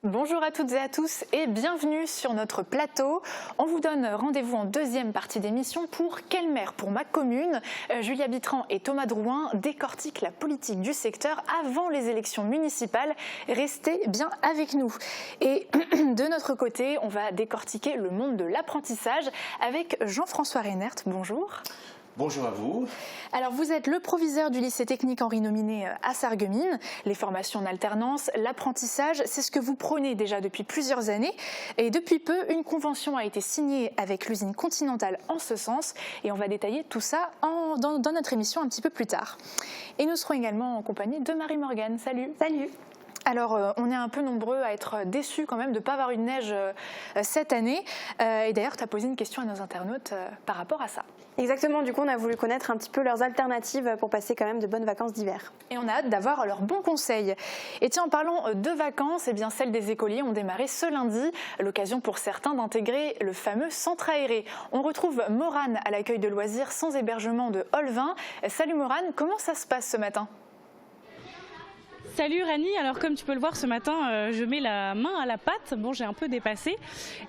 Bonjour à toutes et à tous et bienvenue sur notre plateau. On vous donne rendez-vous en deuxième partie d'émission pour Quelle maire pour ma commune. Julia Bitran et Thomas Drouin décortiquent la politique du secteur avant les élections municipales. Restez bien avec nous. Et de notre côté, on va décortiquer le monde de l'apprentissage avec Jean-François Reinert. Bonjour. Bonjour à vous. Alors vous êtes le proviseur du lycée technique Henri Nominé à Sarreguemines. Les formations en alternance, l'apprentissage, c'est ce que vous prônez déjà depuis plusieurs années. Et depuis peu, une convention a été signée avec l'usine Continentale en ce sens. Et on va détailler tout ça dans notre émission un petit peu plus tard. Et nous serons également en compagnie de Marie-Morgane. Salut. Salut. Alors, on est un peu nombreux à être déçus quand même de ne pas avoir eu de neige cette année. Et d'ailleurs, tu as posé une question à nos internautes par rapport à ça. Exactement, du coup, on a voulu connaître un petit peu leurs alternatives pour passer quand même de bonnes vacances d'hiver. Et on a hâte d'avoir leurs bons conseils. Et tiens, en parlant de vacances, eh bien, celles des écoliers ont démarré ce lundi. L'occasion pour certains d'intégrer le fameux centre aéré. On retrouve Morane à l'accueil de loisirs sans hébergement de Olvin. Salut Morane, comment ça se passe ce matin ? Salut Rani, alors comme tu peux le voir ce matin, je mets la main à la pâte, bon j'ai un peu dépassé.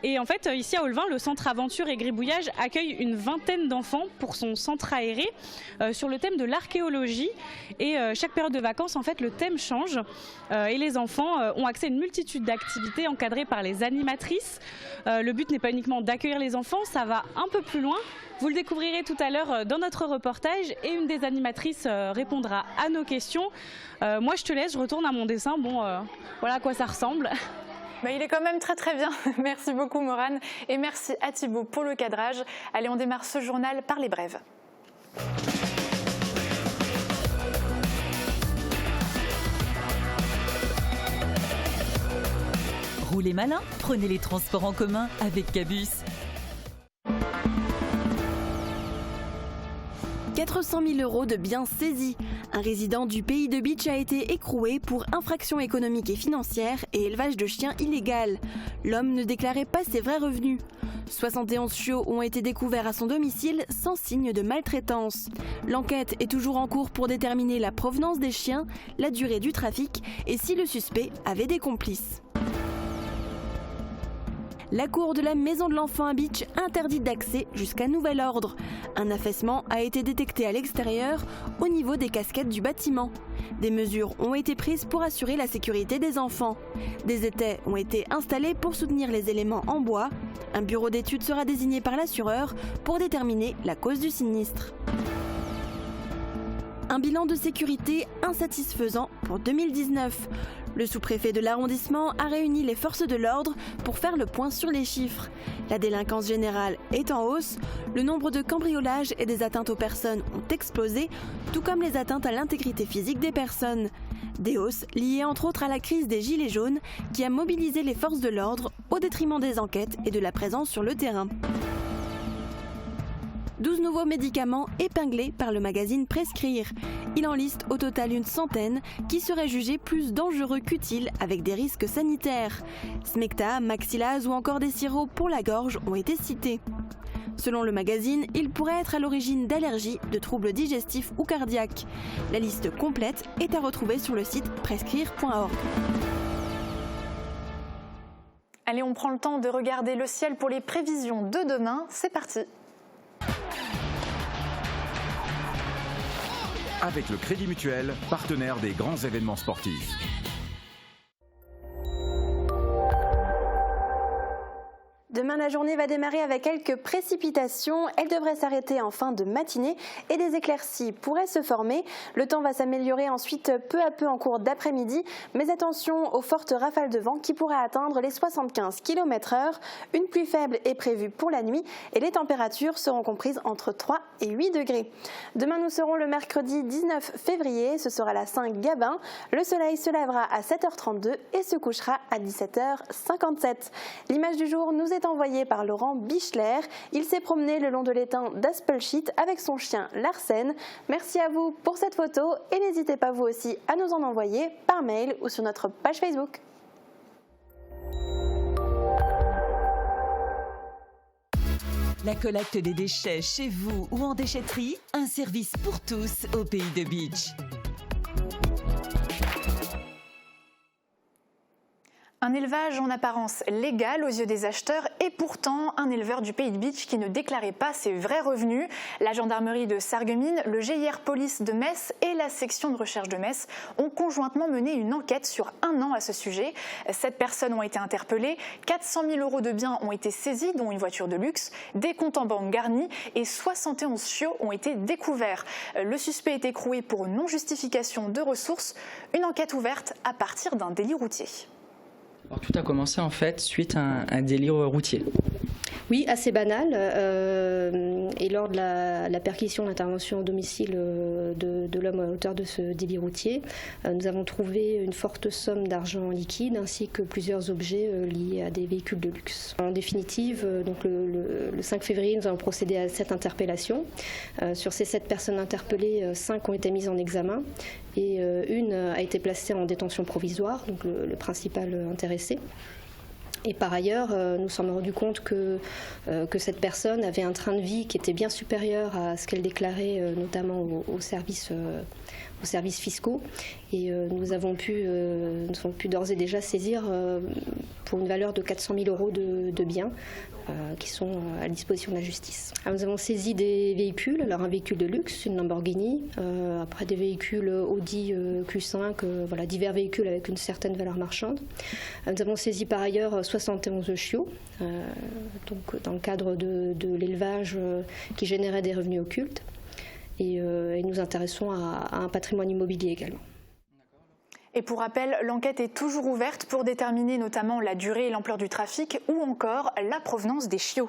Et en fait ici à Olvin, le centre aventure et gribouillage accueille une vingtaine d'enfants pour son centre aéré sur le thème de l'archéologie. Et chaque période de vacances, en fait, le thème change et les enfants ont accès à une multitude d'activités encadrées par les animatrices. Le but n'est pas uniquement d'accueillir les enfants, ça va un peu plus loin. Vous le découvrirez tout à l'heure dans notre reportage et une des animatrices répondra à nos questions. Moi je te laisse, je retourne à mon dessin. Bon, voilà à quoi ça ressemble. Bah, il est quand même très bien. Merci beaucoup Morane et merci à Thibaut pour le cadrage. Allez, on démarre ce journal par les brèves. Roulez malin, prenez les transports en commun avec Cabus. 400 000 € de biens saisis. Un résident du pays de Beach a été écroué pour infraction économique et financière et élevage de chiens illégal. L'homme ne déclarait pas ses vrais revenus. 71 chiots ont été découverts à son domicile sans signe de maltraitance. L'enquête est toujours en cours pour déterminer la provenance des chiens, la durée du trafic et si le suspect avait des complices. La cour de la maison de l'enfant à Beach interdite d'accès jusqu'à nouvel ordre. Un affaissement a été détecté à l'extérieur, au niveau des casquettes du bâtiment. Des mesures ont été prises pour assurer la sécurité des enfants. Des étais ont été installés pour soutenir les éléments en bois. Un bureau d'études sera désigné par l'assureur pour déterminer la cause du sinistre. Un bilan de sécurité insatisfaisant pour 2019. Le sous-préfet de l'arrondissement a réuni les forces de l'ordre pour faire le point sur les chiffres. La délinquance générale est en hausse, le nombre de cambriolages et des atteintes aux personnes ont explosé, tout comme les atteintes à l'intégrité physique des personnes. Des hausses liées entre autres à la crise des Gilets jaunes qui a mobilisé les forces de l'ordre au détriment des enquêtes et de la présence sur le terrain. 12 nouveaux médicaments épinglés par le magazine Prescrire. Il en liste au total une centaine qui seraient jugés plus dangereux qu'utiles avec des risques sanitaires. Smecta, Maxilaz ou encore des sirops pour la gorge ont été cités. Selon le magazine, il pourrait être à l'origine d'allergies, de troubles digestifs ou cardiaques. La liste complète est à retrouver sur le site prescrire.org. Allez, on prend le temps de regarder le ciel pour les prévisions de demain. C'est parti. Avec le Crédit Mutuel, partenaire des grands événements sportifs. Demain, la journée va démarrer avec quelques précipitations. Elle devrait s'arrêter en fin de matinée et des éclaircies pourraient se former. Le temps va s'améliorer ensuite peu à peu en cours d'après-midi. Mais attention aux fortes rafales de vent qui pourraient atteindre les 75 km/h. Une pluie faible est prévue pour la nuit et les températures seront comprises entre 3 et 8 degrés. Demain, nous serons le mercredi 19 février. Ce sera la Saint-Gabin. Le soleil se lèvera à 7h32 et se couchera à 17h57. L'image du jour nous est envoyé par Laurent Bichler. Il s'est promené le long de l'étang d'Aspelshit avec son chien Larsen. Merci à vous pour cette photo et n'hésitez pas vous aussi à nous en envoyer par mail ou sur notre page Facebook. La collecte des déchets chez vous ou en déchetterie, un service pour tous au pays de Beach. Un élevage en apparence légal aux yeux des acheteurs et pourtant un éleveur du Pays de Bitche qui ne déclarait pas ses vrais revenus. La gendarmerie de Sarreguemines, le GIR Police de Metz et la section de recherche de Metz ont conjointement mené une enquête sur 1 an à ce sujet. 7 personnes ont été interpellées, 400 000 € de biens ont été saisis, dont une voiture de luxe, des comptes en banque garnis et 71 chiots ont été découverts. Le suspect est écroué pour non-justification de ressources. Une enquête ouverte à partir d'un délit routier. Alors, tout a commencé en fait suite à un délit routier. Oui, assez banal. Et lors de la perquisition, l'intervention au domicile de l'homme à l'auteur de ce délit routier, nous avons trouvé une forte somme d'argent liquide ainsi que plusieurs objets liés à des véhicules de luxe. En définitive, donc le 5 février, nous avons procédé à 7 interpellations. Sur ces 7 personnes interpellées, 5 ont été mises en examen et une a été placée en détention provisoire, donc le principal intéressé. Et par ailleurs, nous sommes rendus compte que cette personne avait un train de vie qui était bien supérieur à ce qu'elle déclarait, notamment aux services fiscaux. Et nous avons pu d'ores et déjà saisir pour une valeur de 400 000 € de biens qui sont à la disposition de la justice. Alors, nous avons saisi des véhicules, alors un véhicule de luxe, une Lamborghini, après des véhicules Audi Q5, voilà, divers véhicules avec une certaine valeur marchande. Nous avons saisi par ailleurs 71 chiots, donc dans le cadre de l'élevage qui générait des revenus occultes. Et nous intéressons à un patrimoine immobilier également. Et pour rappel, l'enquête est toujours ouverte pour déterminer notamment la durée et l'ampleur du trafic ou encore la provenance des chiots.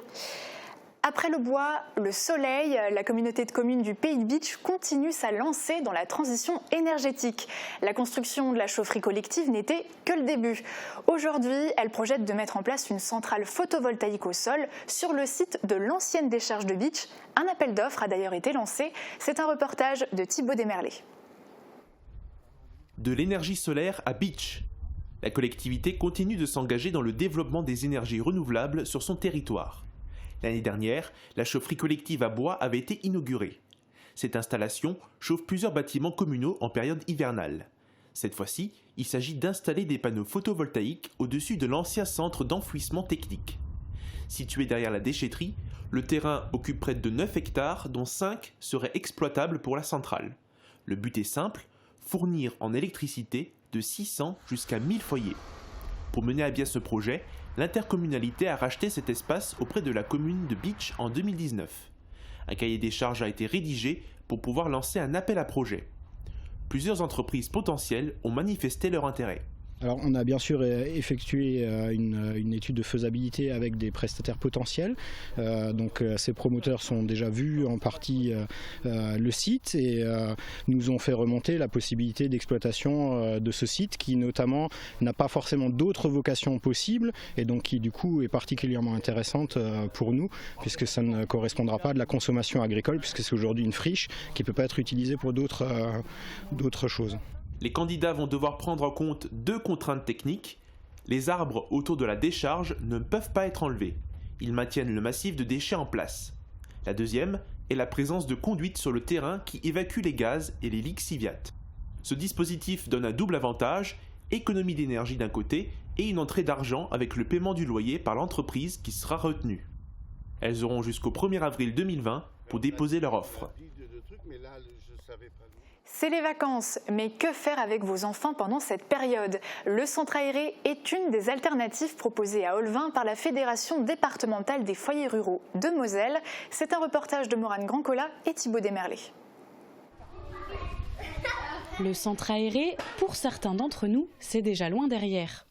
Après le bois, le soleil, la communauté de communes du Pays de Bitche continue sa lancée dans la transition énergétique. La construction de la chaufferie collective n'était que le début. Aujourd'hui, elle projette de mettre en place une centrale photovoltaïque au sol sur le site de l'ancienne décharge de Bitche. Un appel d'offres a d'ailleurs été lancé. C'est un reportage de Thibaut Desmerlet. De l'énergie solaire à Bitche. La collectivité continue de s'engager dans le développement des énergies renouvelables sur son territoire. L'année dernière, la chaufferie collective à bois avait été inaugurée. Cette installation chauffe plusieurs bâtiments communaux en période hivernale. Cette fois-ci, il s'agit d'installer des panneaux photovoltaïques au-dessus de l'ancien centre d'enfouissement technique. Situé derrière la déchetterie, le terrain occupe près de 9 hectares, dont 5 seraient exploitables pour la centrale. Le but est simple, fournir en électricité de 600 jusqu'à 1000 foyers. Pour mener à bien ce projet, l'intercommunalité a racheté cet espace auprès de la commune de Bitche en 2019. Un cahier des charges a été rédigé pour pouvoir lancer un appel à projet. Plusieurs entreprises potentielles ont manifesté leur intérêt. Alors, on a bien sûr effectué une étude de faisabilité avec des prestataires potentiels. Donc ces promoteurs sont déjà vus en partie le site et nous ont fait remonter la possibilité d'exploitation de ce site qui notamment n'a pas forcément d'autres vocations possibles et donc qui du coup est particulièrement intéressante pour nous puisque ça ne correspondra pas à de la consommation agricole puisque c'est aujourd'hui une friche qui ne peut pas être utilisée pour d'autres choses. Les candidats vont devoir prendre en compte 2 contraintes techniques. Les arbres autour de la décharge ne peuvent pas être enlevés. Ils maintiennent le massif de déchets en place. La deuxième est la présence de conduites sur le terrain qui évacuent les gaz et les lixiviates. Ce dispositif donne un double avantage, économie d'énergie d'un côté et une entrée d'argent avec le paiement du loyer par l'entreprise qui sera retenue. Elles auront jusqu'au 1er avril 2020 pour déposer leur offre. C'est les vacances, mais que faire avec vos enfants pendant cette période ? Le centre aéré est une des alternatives proposées à Olvin par la Fédération départementale des foyers ruraux de Moselle. C'est un reportage de Morane Grandcola et Thibaut Desmerlet. Le centre aéré, pour certains d'entre nous, c'est déjà loin derrière.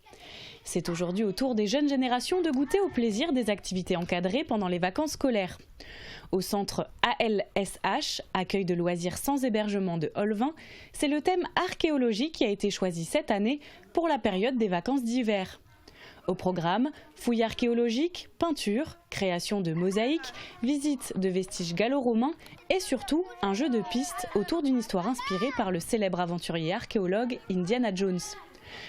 C'est aujourd'hui au tour des jeunes générations de goûter au plaisir des activités encadrées pendant les vacances scolaires. Au centre ALSH, accueil de loisirs sans hébergement de Olvin, c'est le thème archéologie qui a été choisi cette année pour la période des vacances d'hiver. Au programme, fouilles archéologiques, peinture, création de mosaïques, visite de vestiges gallo-romains et surtout un jeu de piste autour d'une histoire inspirée par le célèbre aventurier archéologue Indiana Jones.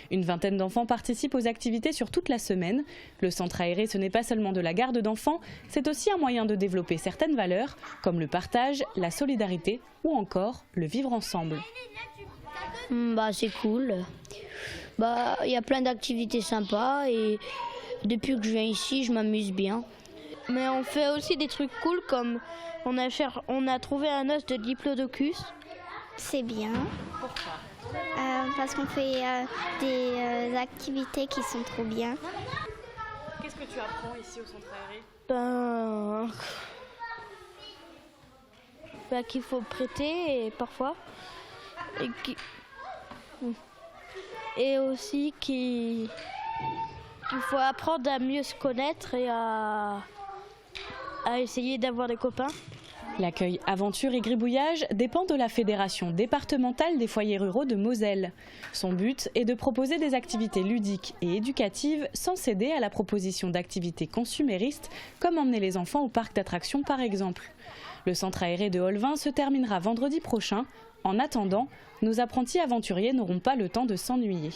Une vingtaine d'enfants participent aux activités sur toute la semaine. Le centre aéré, ce n'est pas seulement de la garde d'enfants, c'est aussi un moyen de développer certaines valeurs, comme le partage, la solidarité ou encore le vivre ensemble. C'est cool. Il y a plein d'activités sympas et depuis que je viens ici, je m'amuse bien. Mais on fait aussi des trucs cool comme on a trouvé un os de diplodocus. C'est bien. Pourquoi ? Parce qu'on fait des activités qui sont trop bien. Qu'est-ce que tu apprends ici au centre aéré ? Qu'il faut prêter parfois. Et aussi qu'il faut apprendre à mieux se connaître et à essayer d'avoir des copains. L'accueil Aventure et Gribouillage dépend de la Fédération départementale des foyers ruraux de Moselle. Son but est de proposer des activités ludiques et éducatives sans céder à la proposition d'activités consuméristes comme emmener les enfants au parc d'attractions par exemple. Le centre aéré de Olvin se terminera vendredi prochain. En attendant, nos apprentis aventuriers n'auront pas le temps de s'ennuyer.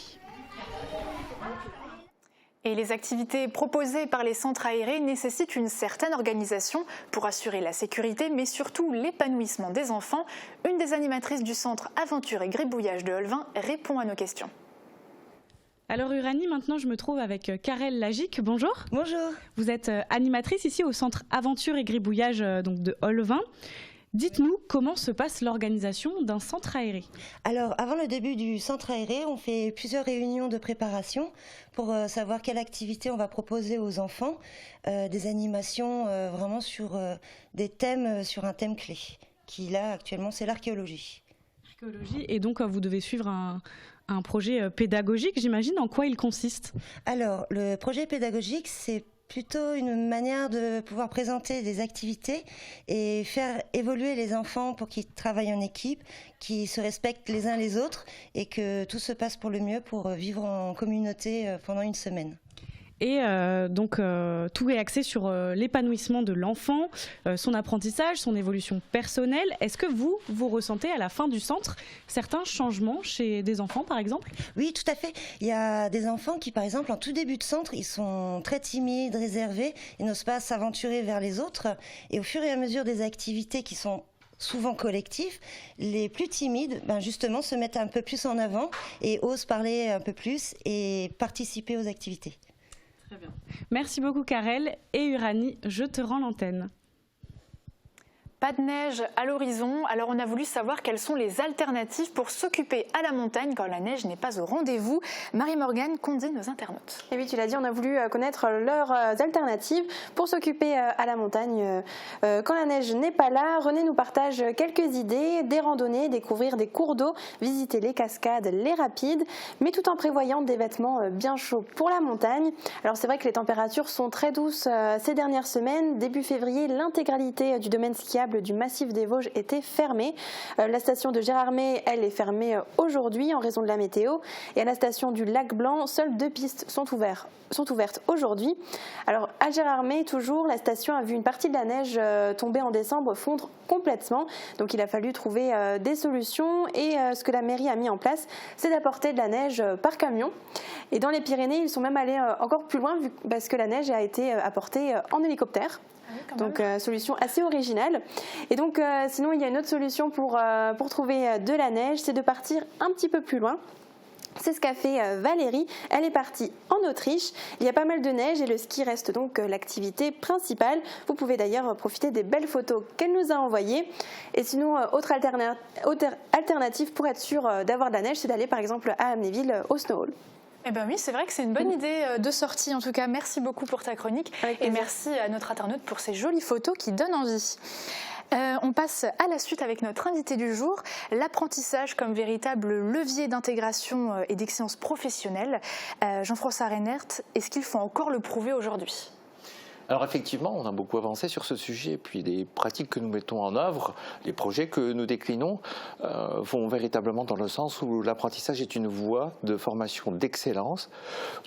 Et les activités proposées par les centres aérés nécessitent une certaine organisation pour assurer la sécurité, mais surtout l'épanouissement des enfants. Une des animatrices du centre Aventure et Gribouillage de Olvin répond à nos questions. Alors Uranie, maintenant je me trouve avec Karel Lagic. Bonjour. Bonjour. Vous êtes animatrice ici au centre Aventure et Gribouillage de Olvin. Dites-nous comment se passe l'organisation d'un centre aéré. Alors, avant le début du centre aéré, on fait plusieurs réunions de préparation pour savoir quelle activité on va proposer aux enfants, des animations vraiment sur des thèmes, sur un thème clé, qui là actuellement c'est l'archéologie. Et donc vous devez suivre un projet pédagogique, j'imagine. En quoi il consiste ? Alors, le projet pédagogique, c'est plutôt une manière de pouvoir présenter des activités et faire évoluer les enfants pour qu'ils travaillent en équipe, qu'ils se respectent les uns les autres et que tout se passe pour le mieux pour vivre en communauté pendant une semaine. Et donc tout est axé sur l'épanouissement de l'enfant, son apprentissage, son évolution personnelle. Est-ce que vous ressentez à la fin du centre certains changements chez des enfants par exemple ? Oui, tout à fait. Il y a des enfants qui par exemple en tout début de centre, ils sont très timides, réservés, ils n'osent pas s'aventurer vers les autres. Et au fur et à mesure des activités qui sont souvent collectifs, les plus timides justement se mettent un peu plus en avant et osent parler un peu plus et participer aux activités. Très bien. Merci beaucoup Karel et Uranie, je te rends l'antenne. Pas de neige à l'horizon, alors on a voulu savoir quelles sont les alternatives pour s'occuper à la montagne quand la neige n'est pas au rendez-vous. Marie-Morgane, qu'ont dit nos internautes ? Et oui, tu l'as dit, on a voulu connaître leurs alternatives pour s'occuper à la montagne quand la neige n'est pas là. René nous partage quelques idées, des randonnées, découvrir des cours d'eau, visiter les cascades, les rapides, mais tout en prévoyant des vêtements bien chauds pour la montagne. Alors c'est vrai que les températures sont très douces ces dernières semaines. Début février, l'intégralité du domaine skiable du massif des Vosges était fermée. La station de Gérardmer, elle, est fermée aujourd'hui en raison de la météo. Et à la station du Lac Blanc, seules 2 pistes sont ouvertes aujourd'hui. Alors à Gérardmer, toujours, la station a vu une partie de la neige tombée en décembre fondre complètement. Donc il a fallu trouver des solutions et ce que la mairie a mis en place, c'est d'apporter de la neige par camion. Et dans les Pyrénées, ils sont même allés encore plus loin parce que la neige a été apportée en hélicoptère. Donc solution assez originale. Et donc sinon il y a une autre solution pour trouver de la neige, c'est de partir un petit peu plus loin. C'est ce qu'a fait Valérie. Elle est partie en Autriche. Il y a pas mal de neige et le ski reste donc l'activité principale. Vous pouvez d'ailleurs profiter des belles photos qu'elle nous a envoyées. Et sinon, autre alternative pour être sûr d'avoir de la neige, c'est d'aller par exemple à Amnéville au Snow Hall. Eh bien oui, c'est vrai que c'est une bonne idée de sortie. En tout cas, merci beaucoup pour ta chronique. Et merci à notre internaute pour ces jolies photos qui donnent envie. On passe à la suite avec notre invité du jour, l'apprentissage comme véritable levier d'intégration et d'excellence professionnelle. Jean-François Reinert, est-ce qu'il faut encore le prouver aujourd'hui ? Alors effectivement, on a beaucoup avancé sur ce sujet, puis les pratiques que nous mettons en œuvre, les projets que nous déclinons vont véritablement dans le sens où l'apprentissage est une voie de formation d'excellence,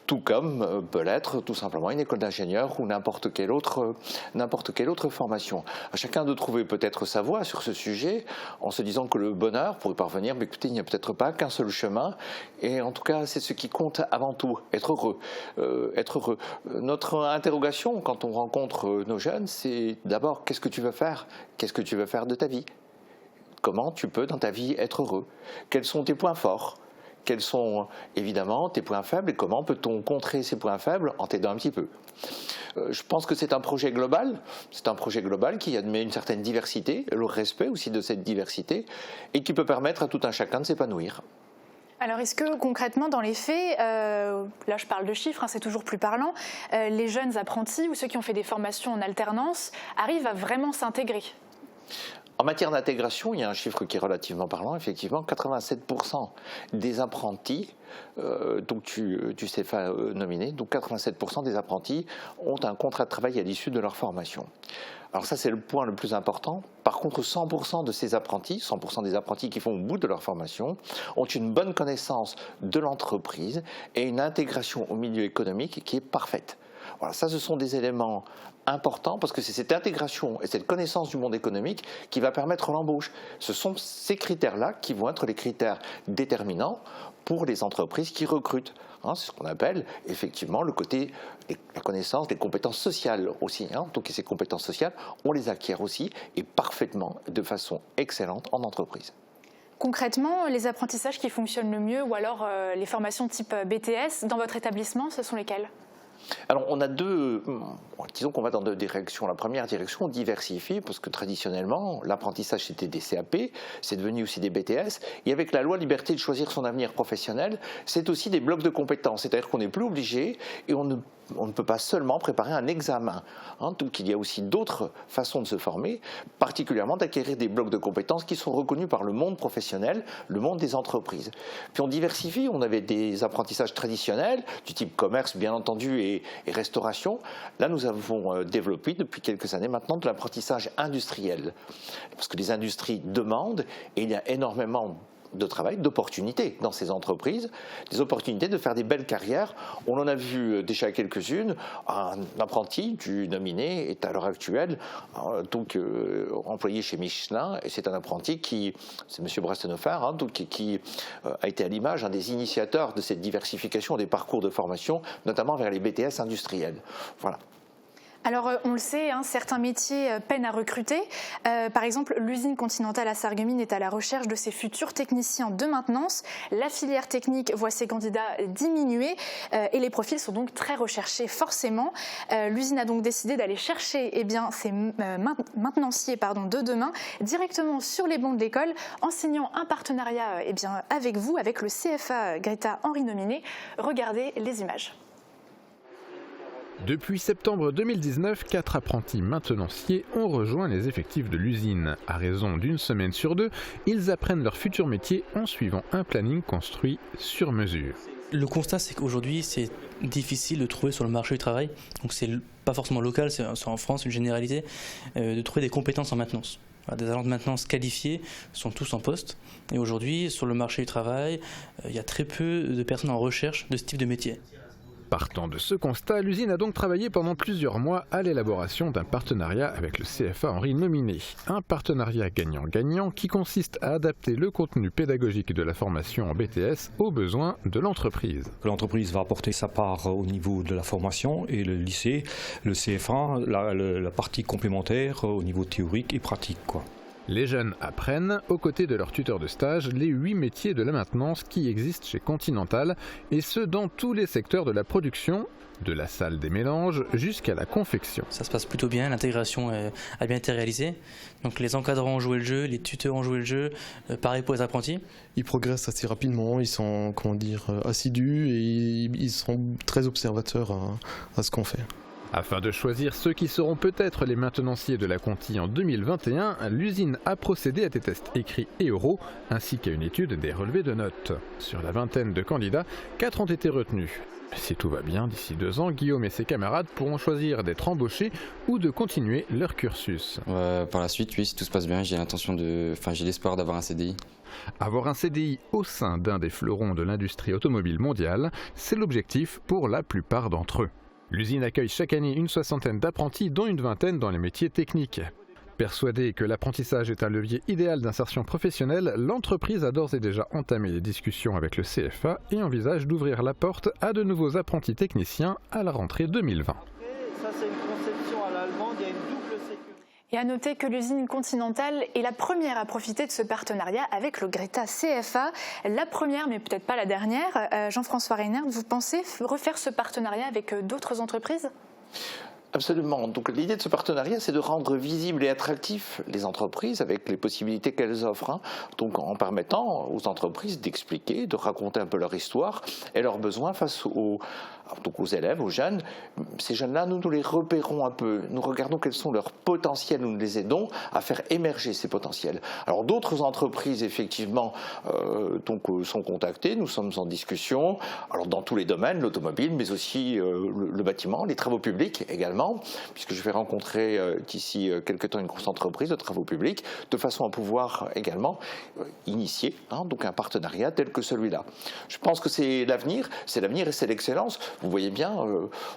tout comme peut l'être tout simplement une école d'ingénieur ou n'importe quelle autre formation. À chacun de trouver peut-être sa voie sur ce sujet, en se disant que le bonheur, pour y parvenir, écoutez, il n'y a peut-être pas qu'un seul chemin, et en tout cas c'est ce qui compte avant tout, être heureux. Notre interrogation quand on rencontre nos jeunes, c'est d'abord qu'est-ce que tu veux faire ? Qu'est-ce que tu veux faire de ta vie ? Comment tu peux dans ta vie être heureux ? Quels sont tes points forts ? quels sont évidemment tes points faibles et comment peut-on contrer ces points faibles en t'aidant un petit peu. Je pense que c'est un projet global. C'est un projet global qui admet une certaine diversité, le respect aussi de cette diversité, et qui peut permettre à tout un chacun de s'épanouir. Alors est-ce que concrètement dans les faits, là je parle de chiffres, hein, c'est toujours plus parlant, les jeunes apprentis ou ceux qui ont fait des formations en alternance arrivent à vraiment s'intégrer ? En matière d'intégration, il y a un chiffre qui est relativement parlant, effectivement, 87% des apprentis, donc tu sais nominer, donc 87% des apprentis ont un contrat de travail à l'issue de leur formation. Alors ça c'est le point le plus important. Par contre 100% de ces apprentis, 100% des apprentis qui font au bout de leur formation, ont une bonne connaissance de l'entreprise et une intégration au milieu économique qui est parfaite. Voilà, ça ce sont des éléments importants parce que c'est cette intégration et cette connaissance du monde économique qui va permettre l'embauche. Ce sont ces critères-là qui vont être les critères déterminants pour les entreprises qui recrutent. C'est ce qu'on appelle effectivement le côté, la connaissance, les compétences sociales aussi. Donc ces compétences sociales, on les acquiert aussi et parfaitement, de façon excellente en entreprise. Concrètement, les apprentissages qui fonctionnent le mieux ou alors les formations type BTS dans votre établissement, ce sont lesquelles ? Alors on a disons qu'on va dans deux directions. La première direction, on diversifie parce que traditionnellement l'apprentissage c'était des CAP, c'est devenu aussi des BTS et avec la loi liberté de choisir son avenir professionnel, c'est aussi des blocs de compétences, c'est-à-dire qu'on n'est plus obligé et on ne peut pas seulement préparer un examen. Donc il y a aussi d'autres façons de se former, particulièrement d'acquérir des blocs de compétences qui sont reconnus par le monde professionnel, le monde des entreprises. Puis on diversifie, on avait des apprentissages traditionnels, du type commerce bien entendu et restauration. Là nous avons développé depuis quelques années maintenant de l'apprentissage industriel. Parce que les industries demandent et il y a énormément de travail, d'opportunités dans ces entreprises, des opportunités de faire des belles carrières. On en a vu déjà quelques-unes. Un apprenti du nominé est à l'heure actuelle employé chez Michelin et c'est un apprenti c'est M. Brastenhofer, qui a été à l'image des initiateurs de cette diversification des parcours de formation, notamment vers les BTS industriels. Voilà. Alors on le sait, certains métiers peinent à recruter. Par exemple, l'usine Continentale à Sarreguemines est à la recherche de ses futurs techniciens de maintenance. La filière technique voit ses candidats diminuer et les profils sont donc très recherchés forcément. L'usine a donc décidé d'aller chercher ces maintenanciers de demain directement sur les bancs de l'école en signant un partenariat avec vous, avec le CFA Greta Henri Nominé. Regardez les images. Depuis septembre 2019, 4 apprentis maintenanciers ont rejoint les effectifs de l'usine. À raison d'une semaine sur 2, ils apprennent leur futur métier en suivant un planning construit sur mesure. Le constat, c'est qu'aujourd'hui, c'est difficile de trouver sur le marché du travail, donc c'est pas forcément local, c'est en France une généralité, de trouver des compétences en maintenance. Des agents de maintenance qualifiés sont tous en poste et aujourd'hui, sur le marché du travail, il y a très peu de personnes en recherche de ce type de métier. Partant de ce constat, l'usine a donc travaillé pendant plusieurs mois à l'élaboration d'un partenariat avec le CFA Henri Nominé. Un partenariat gagnant-gagnant qui consiste à adapter le contenu pédagogique de la formation en BTS aux besoins de l'entreprise. L'entreprise va apporter sa part au niveau de la formation et le lycée, le CFA, la partie complémentaire au niveau théorique et pratique, Les jeunes apprennent, aux côtés de leur tuteur de stage, les 8 métiers de la maintenance qui existent chez Continental, et ce dans tous les secteurs de la production, de la salle des mélanges jusqu'à la confection. Ça se passe plutôt bien, l'intégration a bien été réalisée. Donc les encadrants ont joué le jeu, les tuteurs ont joué le jeu, pareil pour les apprentis. Ils progressent assez rapidement, ils sont assidus et ils sont très observateurs à ce qu'on fait. Afin de choisir ceux qui seront peut-être les maintenanciers de la Conti en 2021, l'usine a procédé à des tests écrits et oraux, ainsi qu'à une étude des relevés de notes. Sur la vingtaine de candidats, 4 ont été retenus. Si tout va bien, d'ici 2 ans, Guillaume et ses camarades pourront choisir d'être embauchés ou de continuer leur cursus. Par la suite, oui, si tout se passe bien, j'ai l'espoir d'avoir un CDI. Avoir un CDI au sein d'un des fleurons de l'industrie automobile mondiale, c'est l'objectif pour la plupart d'entre eux. L'usine accueille chaque année une 60aine d'apprentis, dont une 20aine dans les métiers techniques. Persuadée que l'apprentissage est un levier idéal d'insertion professionnelle, l'entreprise a d'ores et déjà entamé les discussions avec le CFA et envisage d'ouvrir la porte à de nouveaux apprentis techniciens à la rentrée 2020. Ça, c'est une conception à l'allemande, il y a une double sécurité. Et à noter que l'usine Continental est la première à profiter de ce partenariat avec le Greta CFA. La première, mais peut-être pas la dernière. Jean-François Reinert, vous pensez refaire ce partenariat avec d'autres entreprises ? Absolument. Donc l'idée de ce partenariat, c'est de rendre visibles et attractifs les entreprises avec les possibilités qu'elles offrent. Donc en permettant aux entreprises d'expliquer, de raconter un peu leur histoire et leurs besoins face aux élèves, aux jeunes. Ces jeunes-là, nous les repérons un peu. Nous regardons quels sont leurs potentiels. Nous les aidons à faire émerger ces potentiels. Alors d'autres entreprises, effectivement, sont contactées. Nous sommes en discussion. Alors dans tous les domaines, l'automobile, mais aussi le bâtiment, les travaux publics également, puisque je vais rencontrer d'ici quelques temps une grosse entreprise de travaux publics, de façon à pouvoir également initier donc un partenariat tel que celui-là. Je pense que c'est l'avenir et c'est l'excellence. Vous voyez bien,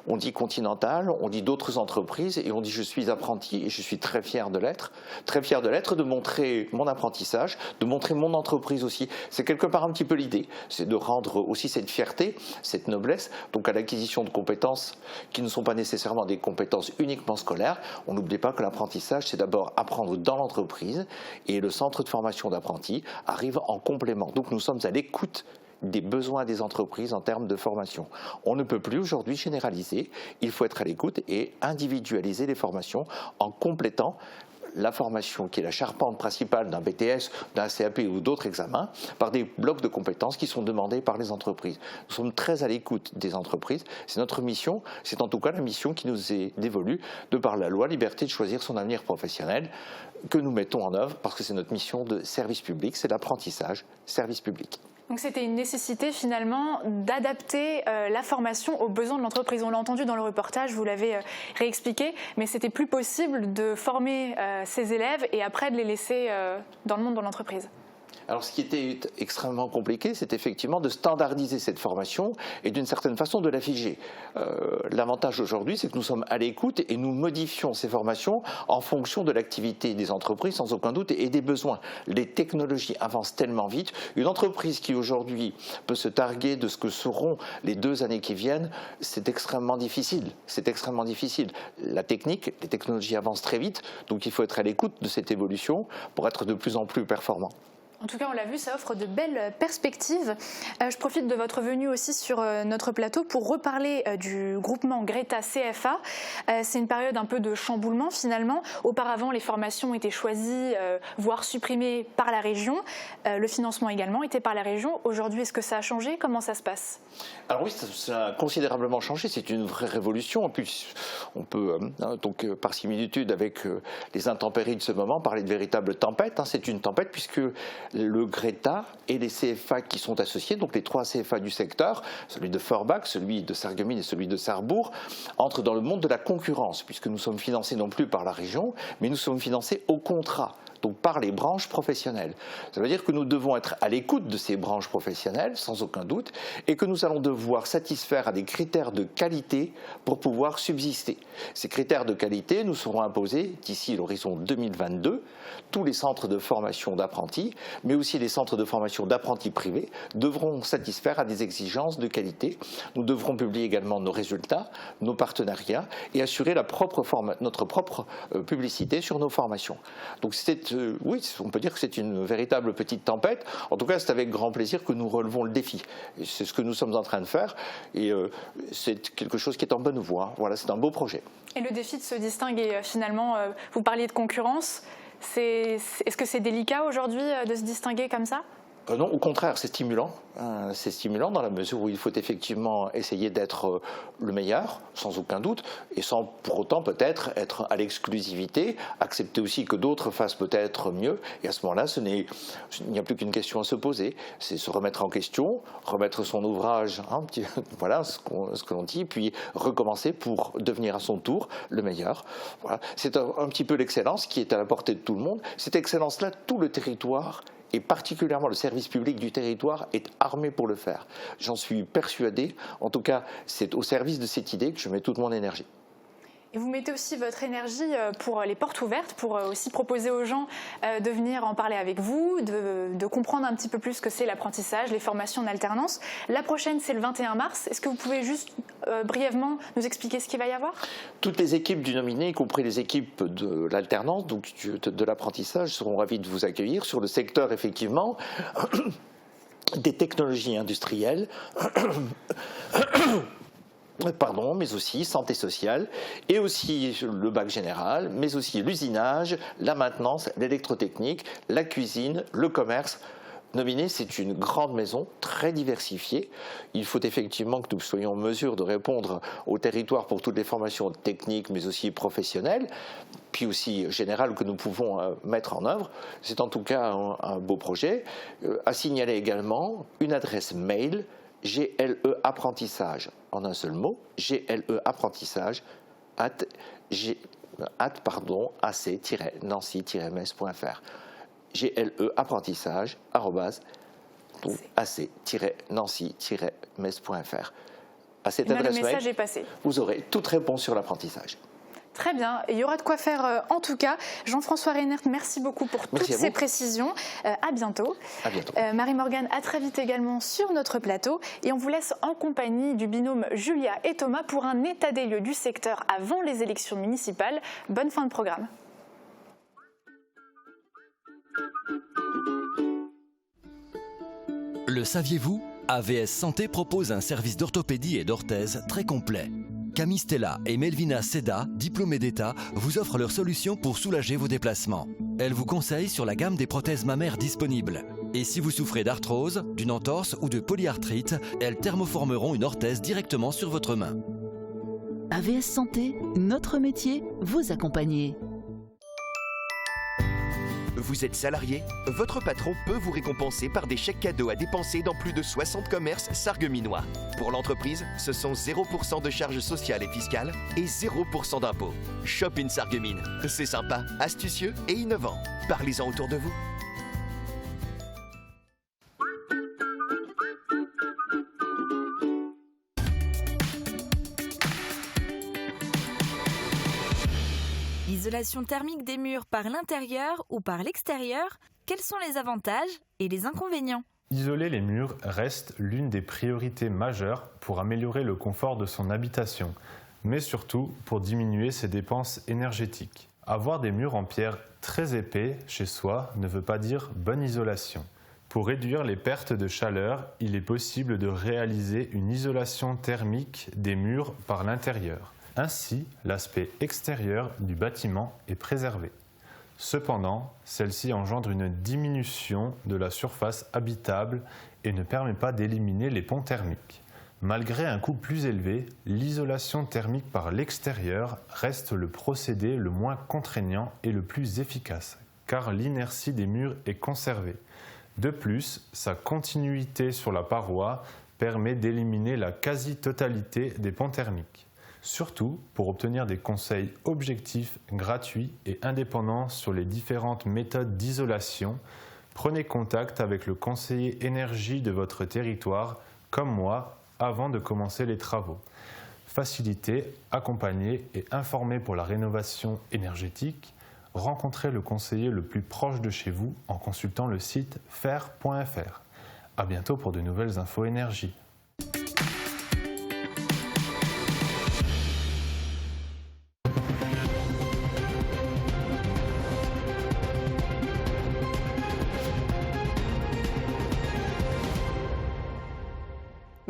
on dit Continental, on dit d'autres entreprises et on dit je suis apprenti et je suis très fier de l'être. Très fier de l'être, de montrer mon apprentissage, de montrer mon entreprise aussi. C'est quelque part un petit peu l'idée, c'est de rendre aussi cette fierté, cette noblesse, donc à l'acquisition de compétences qui ne sont pas nécessairement des compétences uniquement scolaires. On n'oublie pas que l'apprentissage, c'est d'abord apprendre dans l'entreprise et le centre de formation d'apprentis arrive en complément. Donc nous sommes à l'écoute des besoins des entreprises en termes de formation. On ne peut plus aujourd'hui généraliser, il faut être à l'écoute et individualiser les formations en complétant la formation qui est la charpente principale d'un BTS, d'un CAP ou d'autres examens par des blocs de compétences qui sont demandés par les entreprises. Nous sommes très à l'écoute des entreprises. C'est notre mission, c'est en tout cas la mission qui nous est dévolue de par la loi liberté de choisir son avenir professionnel que nous mettons en œuvre parce que c'est notre mission de service public, c'est l'apprentissage, service public. Donc c'était une nécessité finalement d'adapter la formation aux besoins de l'entreprise. On l'a entendu dans le reportage, vous l'avez réexpliqué, mais c'était plus possible de former ces élèves et après de les laisser dans le monde de l'entreprise. Alors ce qui était extrêmement compliqué, c'est effectivement de standardiser cette formation et d'une certaine façon de la figer. L'avantage aujourd'hui, c'est que nous sommes à l'écoute et nous modifions ces formations en fonction de l'activité des entreprises, sans aucun doute, et des besoins. Les technologies avancent tellement vite. Une entreprise qui aujourd'hui peut se targuer de ce que seront les 2 années qui viennent, c'est extrêmement difficile. C'est extrêmement difficile. La technique, les technologies avancent très vite, donc il faut être à l'écoute de cette évolution pour être de plus en plus performant. En tout cas, on l'a vu, ça offre de belles perspectives. Je profite de votre venue aussi sur notre plateau pour reparler du groupement Greta CFA. C'est une période un peu de chamboulement finalement. Auparavant, les formations étaient choisies, voire supprimées par la région. Le financement également était par la région. Aujourd'hui, est-ce que ça a changé? Comment ça se passe? Alors oui, ça a considérablement changé. C'est une vraie révolution. En plus, on peut, par similitude avec les intempéries de ce moment, parler de véritable tempête. C'est une tempête puisque le Greta et les CFA qui sont associés, donc les 3 CFA du secteur, celui de Forbach, celui de Sarreguemines et celui de Sarrebourg, entrent dans le monde de la concurrence, puisque nous sommes financés non plus par la région, mais nous sommes financés au contrat. Donc par les branches professionnelles. Ça veut dire que nous devons être à l'écoute de ces branches professionnelles, sans aucun doute, et que nous allons devoir satisfaire à des critères de qualité pour pouvoir subsister. Ces critères de qualité nous seront imposés d'ici l'horizon 2022. Tous les centres de formation d'apprentis, mais aussi les centres de formation d'apprentis privés, devront satisfaire à des exigences de qualité. Nous devrons publier également nos résultats, nos partenariats, et assurer notre propre publicité sur nos formations. Donc oui, on peut dire que c'est une véritable petite tempête. En tout cas, c'est avec grand plaisir que nous relevons le défi. Et c'est ce que nous sommes en train de faire. Et c'est quelque chose qui est en bonne voie. Voilà, c'est un beau projet. Et le défi de se distinguer, finalement, vous parliez de concurrence. Est-ce que c'est délicat aujourd'hui de se distinguer comme ça ? Non, au contraire, c'est stimulant. C'est stimulant dans la mesure où il faut effectivement essayer d'être le meilleur, sans aucun doute, et sans pour autant peut-être être à l'exclusivité, accepter aussi que d'autres fassent peut-être mieux. Et à ce moment-là, il n'y a plus qu'une question à se poser, c'est se remettre en question, remettre son ouvrage, voilà ce que l'on dit, puis recommencer pour devenir à son tour le meilleur. Voilà. C'est un petit peu l'excellence qui est à la portée de tout le monde. Cette excellence-là, tout le territoire, et particulièrement le service public du territoire, est armé pour le faire. J'en suis persuadé. En tout cas, c'est au service de cette idée que je mets toute mon énergie. Et Et vous mettez aussi votre énergie pour les portes ouvertes, pour aussi proposer aux gens de venir en parler avec vous, de comprendre un petit peu plus ce que c'est l'apprentissage, les formations en alternance. La prochaine, c'est le 21 mars. Est-ce que vous pouvez juste brièvement nous expliquer ce qu'il va y avoir? Toutes les équipes du nominé, y compris les équipes de l'alternance, donc de l'apprentissage, seront ravis de vous accueillir sur le secteur, effectivement, des technologies industrielles, pardon, mais aussi santé sociale, et aussi le bac général, mais aussi l'usinage, la maintenance, l'électrotechnique, la cuisine, le commerce. Nominé, c'est une grande maison très diversifiée. Il faut effectivement que nous soyons en mesure de répondre au territoire pour toutes les formations techniques, mais aussi professionnelles, puis aussi générales que nous pouvons mettre en œuvre. C'est en tout cas un beau projet. À signaler également une adresse mail GLE-apprentissage, en un seul mot, GLE-apprentissage ac-nancy-metz.fr. GLE-apprentissage@ac-nancy-metz.fr. À cette adresse mail, vous aurez toute réponse sur l'apprentissage. Très bien, il y aura de quoi faire en tout cas. Jean-François Reynert, merci beaucoup pour toutes ces précisions. À bientôt. À bientôt. Marie-Morgane, à très vite également sur notre plateau. Et on vous laisse en compagnie du binôme Julia et Thomas pour un état des lieux du secteur avant les élections municipales. Bonne fin de programme. Le saviez-vous? AVS Santé propose un service d'orthopédie et d'orthèse très complet. Camille Stella et Melvina Seda, diplômées d'État, vous offrent leurs solutions pour soulager vos déplacements. Elles vous conseillent sur la gamme des prothèses mammaires disponibles. Et si vous souffrez d'arthrose, d'une entorse ou de polyarthrite, elles thermoformeront une orthèse directement sur votre main. AVS Santé, notre métier, vous accompagner. Vous êtes salarié? Votre patron peut vous récompenser par des chèques cadeaux à dépenser dans plus de 60 commerces sarregueminois. Pour l'entreprise, ce sont 0% de charges sociales et fiscales et 0% d'impôts. Shop une Sarreguemines. C'est sympa, astucieux et innovant. Parlez-en autour de vous. Isolation thermique des murs par l'intérieur ou par l'extérieur, quels sont les avantages et les inconvénients? Isoler les murs reste l'une des priorités majeures pour améliorer le confort de son habitation, mais surtout pour diminuer ses dépenses énergétiques. Avoir des murs en pierre très épais chez soi ne veut pas dire bonne isolation. Pour réduire les pertes de chaleur, il est possible de réaliser une isolation thermique des murs par l'intérieur. Ainsi, l'aspect extérieur du bâtiment est préservé. Cependant, celle-ci engendre une diminution de la surface habitable et ne permet pas d'éliminer les ponts thermiques. Malgré un coût plus élevé, l'isolation thermique par l'extérieur reste le procédé le moins contraignant et le plus efficace, car l'inertie des murs est conservée. De plus, sa continuité sur la paroi permet d'éliminer la quasi-totalité des ponts thermiques. Surtout, pour obtenir des conseils objectifs, gratuits et indépendants sur les différentes méthodes d'isolation, prenez contact avec le conseiller énergie de votre territoire, comme moi, avant de commencer les travaux. Faciliter, accompagner et informer pour la rénovation énergétique, rencontrez le conseiller le plus proche de chez vous en consultant le site fer.fr. À bientôt pour de nouvelles infos énergie.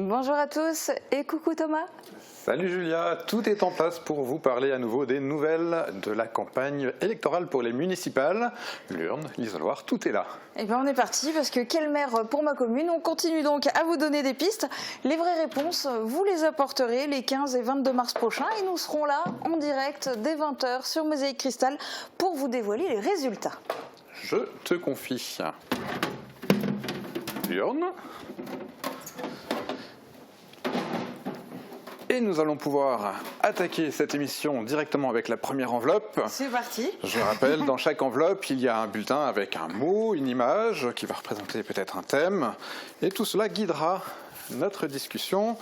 Bonjour à tous et coucou Thomas. Salut Julia, tout est en place pour vous parler à nouveau des nouvelles de la campagne électorale pour les municipales. L'urne, l'isoloir, tout est là. Et bien on est parti parce que quel maire pour ma commune? On continue donc à vous donner des pistes. Les vraies réponses, vous les apporterez les 15 et 22 mars prochains et nous serons là en direct dès 20h sur Mosaïque Cristal pour vous dévoiler les résultats. Je te confie. L'urne. Et nous allons pouvoir attaquer cette émission directement avec la première enveloppe. C'est parti. Je rappelle, dans chaque enveloppe, il y a un bulletin avec un mot, une image qui va représenter peut-être un thème. Et tout cela guidera notre discussion.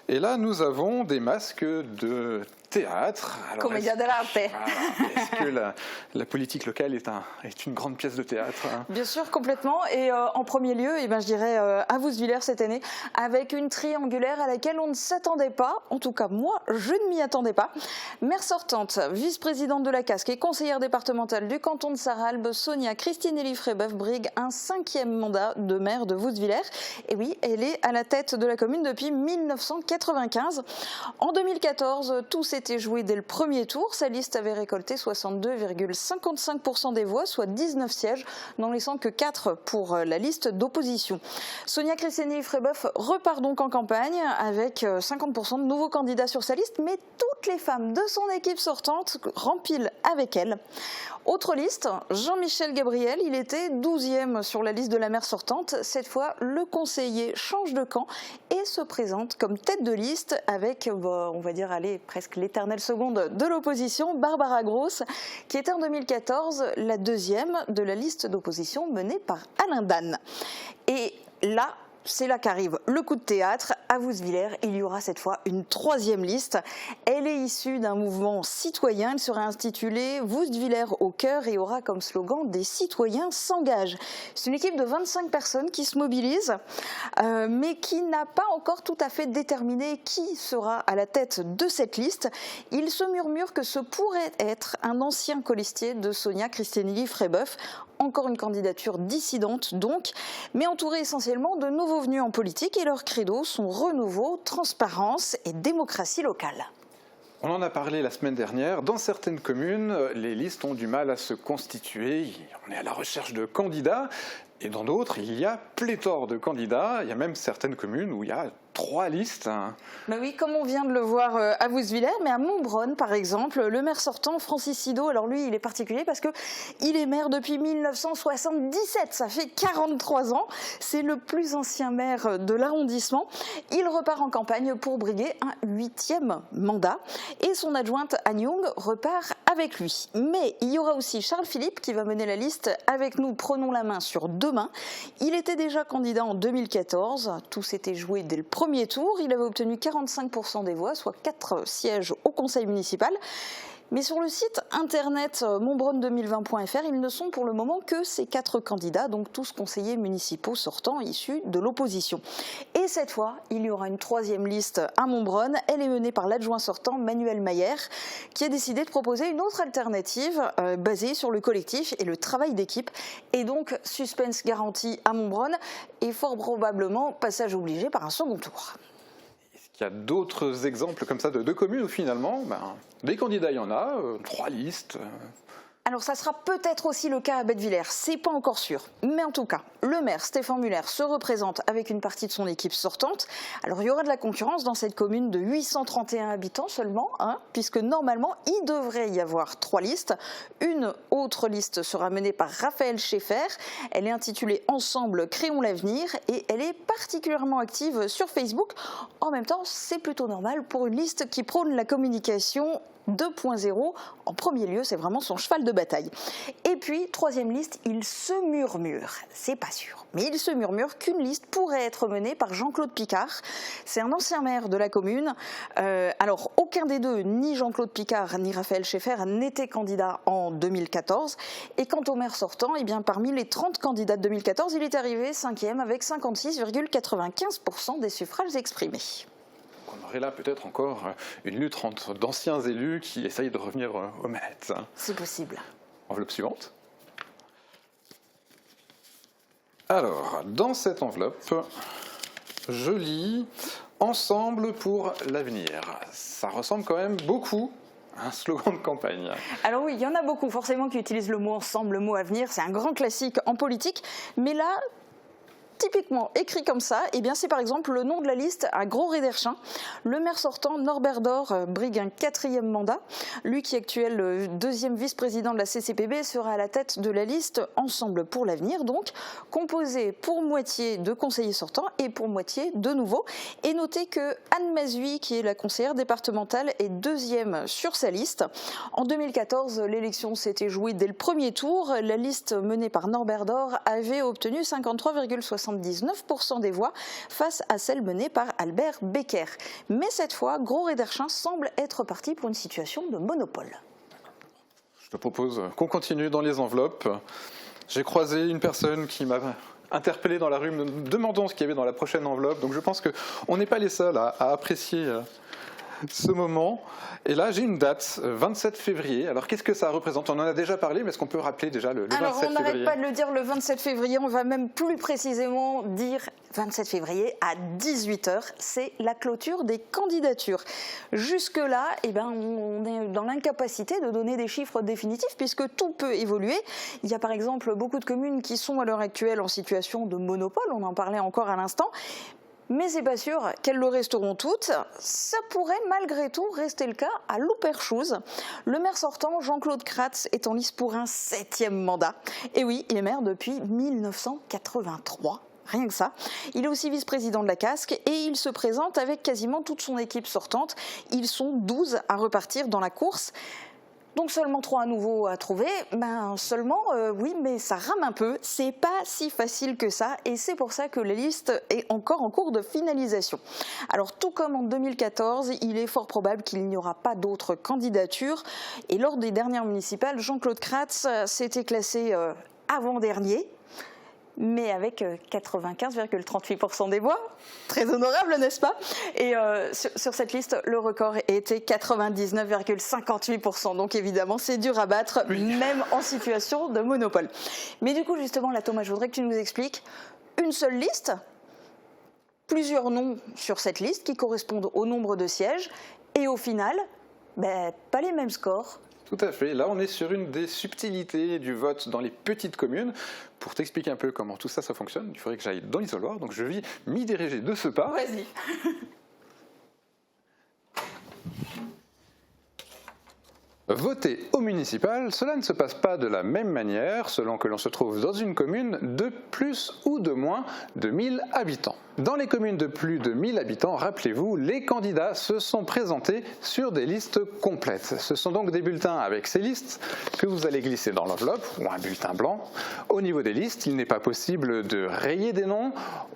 Et là, nous avons des masques de théâtre. Alors, Commedia dell'arte. Est-ce que la politique locale est une grande pièce de théâtre? Bien sûr, complètement. Et en premier lieu, je dirais à Wouswiller cette année, avec une triangulaire à laquelle on ne s'attendait pas. En tout cas, moi, je ne m'y attendais pas. Maire sortante, vice-présidente de la Casque et conseillère départementale du canton de Sarralbe, Sonia Christinelli-Frébeuf brigue un 5e mandat de maire de Wouswiller. Et oui, elle est à la tête de la commune depuis 1995. En 2014, tout s'était joué dès le premier tour. Sa liste avait récolté 62,55% des voix, soit 19 sièges, n'en laissant que 4 pour la liste d'opposition. Sonia Christinelli-Frébeuf repart donc en campagne avec 50% de nouveaux candidats sur sa liste, mais toutes les femmes de son équipe sortante rempilent avec elle. Autre liste, Jean-Michel Gabriel, il était 12e sur la liste de la maire sortante. Cette fois, le conseiller change de camp et se présente comme tête de liste avec, on va dire, presque l'éternelle seconde de l'opposition, Barbara Gross, qui était en 2014 la 2e de la liste d'opposition menée par Alain Danne. Et là, c'est là qu'arrive le coup de théâtre. À Wouswiller, il y aura cette fois une 3e liste. Elle est issue d'un mouvement citoyen. Elle sera intitulée Wouswiller au cœur et aura comme slogan « Des citoyens s'engagent ». C'est une équipe de 25 personnes qui se mobilisent, mais qui n'a pas encore tout à fait déterminé qui sera à la tête de cette liste. Il se murmure que ce pourrait être un ancien colistier de Sonia Christinelli-Frébeuf. Encore une candidature dissidente donc, mais entourée essentiellement de nouveaux venus en politique, et leurs credos sont renouveau, transparence et démocratie locale. On en a parlé la semaine dernière. Dans certaines communes, les listes ont du mal à se constituer. On est à la recherche de candidats. Et dans d'autres, il y a pléthore de candidats. Il y a même certaines communes où il y a 3 listes. Ben oui, comme on vient de le voir à Wouswiller, mais à Montbronne, par exemple, le maire sortant, Francis Sido, alors lui, il est particulier parce qu'il est maire depuis 1977. Ça fait 43 ans. C'est le plus ancien maire de l'arrondissement. Il repart en campagne pour briguer un 8e mandat. Et son adjointe Anne Young repart avec lui. Mais il y aura aussi Charles Philippe qui va mener la liste avec nous. Prenons la main sur demain. Il était déjà candidat en 2014. Tout s'était joué dès le premier tour. Il avait obtenu 45% des voix, soit 4 sièges au conseil municipal. Mais sur le site internet montbronne2020.fr, ils ne sont pour le moment que ces 4 candidats, donc tous conseillers municipaux sortants issus de l'opposition. Et cette fois, il y aura une 3e liste à Montbronne. Elle est menée par l'adjoint sortant Manuel Mayer, qui a décidé de proposer une autre alternative basée sur le collectif et le travail d'équipe. Et donc, suspense garanti à Montbronne et fort probablement passage obligé par un second tour. Il y a d'autres exemples comme ça de communes où finalement, des candidats il y en a, 3 listes. Alors ça sera peut-être aussi le cas à Bettwiller, c'est pas encore sûr. Mais en tout cas, le maire Stéphane Muller se représente avec une partie de son équipe sortante. Alors il y aura de la concurrence dans cette commune de 831 habitants seulement, puisque normalement il devrait y avoir 3 listes. Une autre liste sera menée par Raphaël Schaeffer. Elle est intitulée Ensemble, créons l'avenir et elle est particulièrement active sur Facebook. En même temps, c'est plutôt normal pour une liste qui prône la communication 2.0. En premier lieu, c'est vraiment son cheval de bataille. Et puis, 3e liste, il se murmure, c'est pas sûr, mais il se murmure qu'une liste pourrait être menée par Jean-Claude Picard. C'est un ancien maire de la commune. Alors, aucun des deux, ni Jean-Claude Picard ni Raphaël Schaeffer, n'était candidat en 2014. Et quant au maire sortant, parmi les 30 candidats de 2014, il est arrivé 5e avec 56,95% des suffrages exprimés. On aurait là peut-être encore une lutte entre d'anciens élus qui essayent de revenir aux manettes. C'est possible. Enveloppe suivante. Alors, dans cette enveloppe, je lis « Ensemble pour l'avenir ». Ça ressemble quand même beaucoup à un slogan de campagne. Alors oui, il y en a beaucoup forcément qui utilisent le mot « ensemble », le mot « avenir ». C'est un grand classique en politique. Mais là, typiquement écrit comme ça, c'est par exemple le nom de la liste à Gros-Réderchin. Le maire sortant, Norbert Dor, brigue un 4e mandat. Lui qui est actuel 2e vice-président de la CCPB sera à la tête de la liste Ensemble pour l'avenir, donc composée pour moitié de conseillers sortants et pour moitié de nouveaux. Et notez que Anne Mazui, qui est la conseillère départementale, est 2e sur sa liste. En 2014, l'élection s'était jouée dès le premier tour. La liste menée par Norbert Dor avait obtenu 53,60% 79% des voix face à celle menée par Albert Becker. Mais cette fois, Gros Rederchin semble être parti pour une situation de monopole. Je te propose qu'on continue dans les enveloppes. J'ai croisé une personne qui m'a interpellé dans la rue me demandant ce qu'il y avait dans la prochaine enveloppe. Donc je pense qu'on n'est pas les seuls à apprécier ce moment. Et là, j'ai une date, 27 février. Alors, qu'est-ce que ça représente? On en a déjà parlé, mais est-ce qu'on peut rappeler déjà le 27 février? Alors, on n'arrête pas de le dire, le 27 février, on va même plus précisément dire 27 février à 18h. C'est la clôture des candidatures. Jusque-là, on est dans l'incapacité de donner des chiffres définitifs, puisque tout peut évoluer. Il y a par exemple beaucoup de communes qui sont à l'heure actuelle en situation de monopole, on en parlait encore à l'instant. Mais c'est pas sûr qu'elles le resteront toutes. Ça pourrait malgré tout rester le cas à Louperchouse. Le maire sortant, Jean-Claude Kratz, est en lice pour un 7e mandat. Et oui, il est maire depuis 1983. Rien que ça. Il est aussi vice-président de la Casque et il se présente avec quasiment toute son équipe sortante. Ils sont 12 à repartir dans la course. Donc seulement 3 à nouveau à trouver, oui, mais ça rame un peu, c'est pas si facile que ça et c'est pour ça que la liste est encore en cours de finalisation. Alors tout comme en 2014, il est fort probable qu'il n'y aura pas d'autres candidatures et lors des dernières municipales, Jean-Claude Kratz s'était classé avant-dernier. Mais avec 95,38% des voix. Très honorable, n'est-ce pas? Et sur cette liste, le record était 99,58%. Donc évidemment, c'est dur à battre, même en situation de monopole. Mais du coup, justement, là, Thomas, je voudrais que tu nous expliques une seule liste, plusieurs noms sur cette liste qui correspondent au nombre de sièges, et au final, pas les mêmes scores. Tout à fait. Là, on est sur une des subtilités du vote dans les petites communes. Pour t'expliquer un peu comment tout ça fonctionne, il faudrait que j'aille dans l'isoloir. Donc, je vais m'y diriger de ce pas. Vas-y. Voter au municipal, cela ne se passe pas de la même manière selon que l'on se trouve dans une commune de plus ou de moins de 1000 habitants. Dans les communes de plus de 1000 habitants, rappelez-vous, les candidats se sont présentés sur des listes complètes. Ce sont donc des bulletins avec ces listes que vous allez glisser dans l'enveloppe ou un bulletin blanc. Au niveau des listes, il n'est pas possible de rayer des noms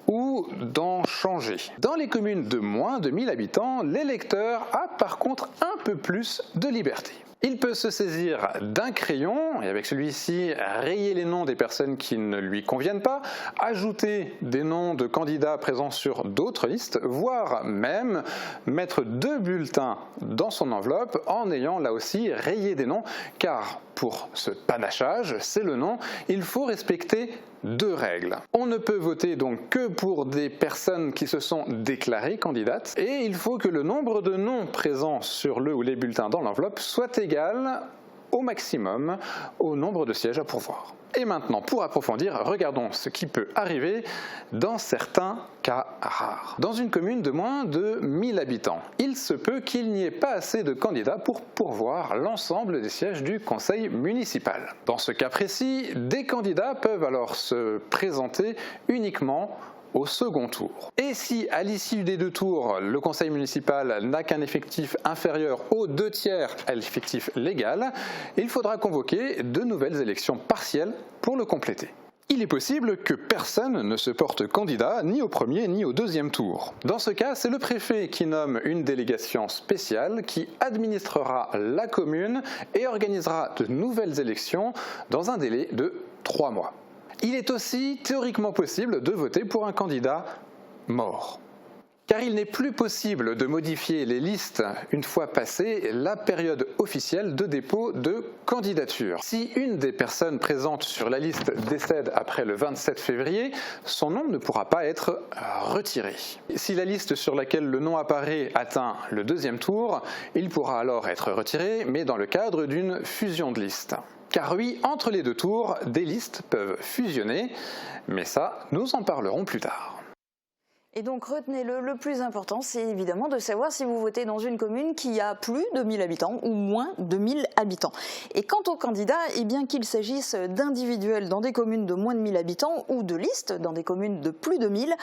ou d'en changer. Dans les communes de moins de 1000 habitants, l'électeur a par contre un peu plus de liberté. Il peut se saisir d'un crayon et avec celui-ci rayer les noms des personnes qui ne lui conviennent pas, ajouter des noms de candidats présents sur d'autres listes, voire même mettre 2 bulletins dans son enveloppe en ayant là aussi rayé des noms, car pour ce panachage, c'est le nom, il faut respecter 2 règles. On ne peut voter donc que pour des personnes qui se sont déclarées candidates et il faut que le nombre de noms présents sur le ou les bulletins dans l'enveloppe soit égal au maximum au nombre de sièges à pourvoir. Et maintenant, pour approfondir, regardons ce qui peut arriver dans certains cas rares. Dans une commune de moins de 1000 habitants, il se peut qu'il n'y ait pas assez de candidats pour pourvoir l'ensemble des sièges du conseil municipal. Dans ce cas précis, des candidats peuvent alors se présenter uniquement au second tour. Et si à l'issue des 2 tours, le conseil municipal n'a qu'un effectif inférieur aux 2/3 à l'effectif légal, il faudra convoquer de nouvelles élections partielles pour le compléter. Il est possible que personne ne se porte candidat ni au premier ni au 2e tour. Dans ce cas, c'est le préfet qui nomme une délégation spéciale qui administrera la commune et organisera de nouvelles élections dans un délai de 3 mois. Il est aussi théoriquement possible de voter pour un candidat mort. Car il n'est plus possible de modifier les listes une fois passée la période officielle de dépôt de candidature. Si une des personnes présentes sur la liste décède après le 27 février, son nom ne pourra pas être retiré. Si la liste sur laquelle le nom apparaît atteint le 2e tour, il pourra alors être retiré, mais dans le cadre d'une fusion de listes. Car oui, entre les 2 tours, des listes peuvent fusionner, mais ça, nous en parlerons plus tard. Et donc retenez-le, le plus important, c'est évidemment de savoir si vous votez dans une commune qui a plus de 1000 habitants ou moins de 1000 habitants. Et quant aux candidats, eh bien qu'il s'agisse d'individuels dans des communes de moins de 1000 habitants ou de listes dans des communes de plus de 1000,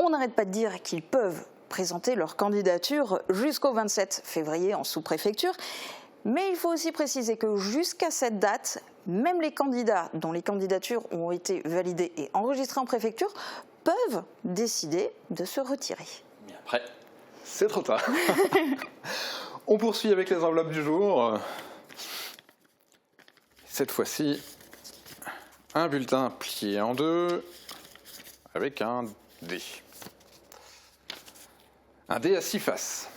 on n'arrête pas de dire qu'ils peuvent présenter leur candidature jusqu'au 27 février en sous-préfecture. Mais il faut aussi préciser que jusqu'à cette date, même les candidats dont les candidatures ont été validées et enregistrées en préfecture peuvent décider de se retirer. Mais après, c'est trop tard. On poursuit avec les enveloppes du jour. Cette fois-ci, un bulletin plié en deux avec un dé. Un dé à 6 faces.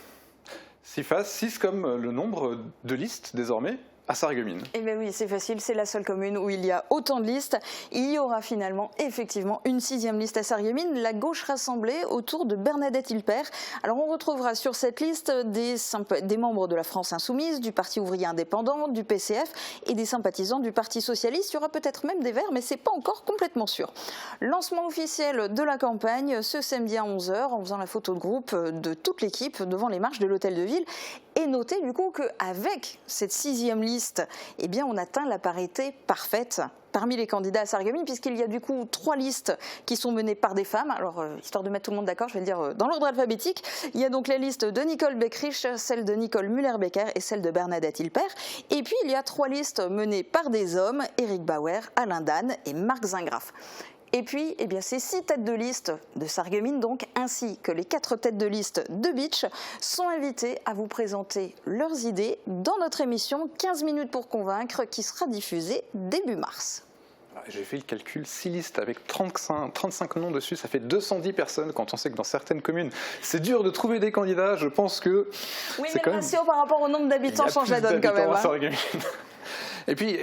6 faces, 6 comme le nombre de listes désormais à Sarreguemines. Eh bien oui, c'est facile, c'est la seule commune où il y a autant de listes. Il y aura finalement effectivement une 6e liste à Sarreguemines, la gauche rassemblée autour de Bernadette Hilpert. Alors on retrouvera sur cette liste des membres de la France Insoumise, du Parti ouvrier indépendant, du PCF et des sympathisants du Parti socialiste. Il y aura peut-être même des Verts, mais c'est pas encore complètement sûr. Lancement officiel de la campagne ce samedi à 11h en faisant la photo de groupe de toute l'équipe devant les marches de l'Hôtel de Ville. Et notez du coup qu'avec cette 6e liste, eh bien, on atteint la parité parfaite parmi les candidats à Sarreguemines, puisqu'il y a du coup 3 listes qui sont menées par des femmes. Alors, histoire de mettre tout le monde d'accord, je vais le dire dans l'ordre alphabétique. Il y a donc la liste de Nicole Beckrich, celle de Nicole Müller-Becker et celle de Bernadette Hilpert. Et puis, il y a 3 listes menées par des hommes, Éric Bauer, Alain Dane et Marc Zingraf. Et puis, eh bien, ces 6 têtes de liste de Sarreguemines, donc, ainsi que les 4 têtes de liste de Bitche, sont invitées à vous présenter leurs idées dans notre émission 15 minutes pour convaincre, qui sera diffusée début mars. J'ai fait le calcul, 6 listes avec 35 noms dessus, ça fait 210 personnes, quand on sait que dans certaines communes, c'est dur de trouver des candidats. Je pense que oui, mais le ratio par rapport au nombre d'habitants change la donne quand même. Et puis,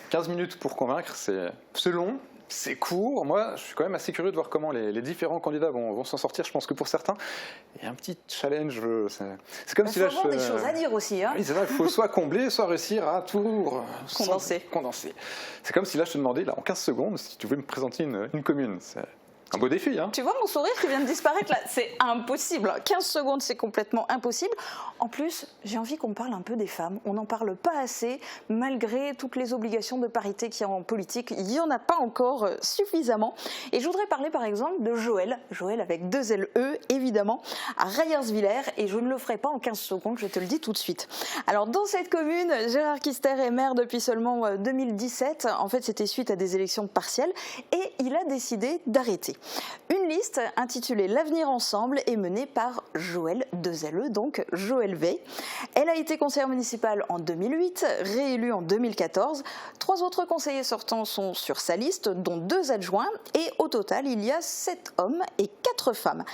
15 minutes pour convaincre, c'est long. C'est court. Moi, je suis quand même assez curieux de voir comment les différents candidats vont s'en sortir. Je pense que pour certains, il y a un petit challenge. C'est comme si là, il faut avoir des choses à dire aussi. Hein. Oui, c'est ça. Il faut soit combler, soit réussir à tout condenser. C'est comme si là, je te demandais, là, en 15 secondes, si tu voulais me présenter une commune. C'est un beau défi. Hein. Tu vois mon sourire qui vient de disparaître là, c'est impossible. 15 secondes, c'est complètement impossible. En plus, j'ai envie qu'on parle un peu des femmes. On n'en parle pas assez, malgré toutes les obligations de parité qu'il y a en politique. Il n'y en a pas encore suffisamment. Et je voudrais parler par exemple de Joël avec 2 LE, évidemment, à Rayerswiller. Et je ne le ferai pas en 15 secondes, je te le dis tout de suite. Alors dans cette commune, Gérard Kister est maire depuis seulement 2017. En fait, c'était suite à des élections partielles. Et il a décidé d'arrêter. Une liste intitulée L'Avenir Ensemble est menée par Joël 2LE, donc Joël V. Elle a été conseillère municipale en 2008, réélue en 2014. 3 autres conseillers sortants sont sur sa liste, dont 2 adjoints. Et au total, il y a 7 hommes et 4 femmes.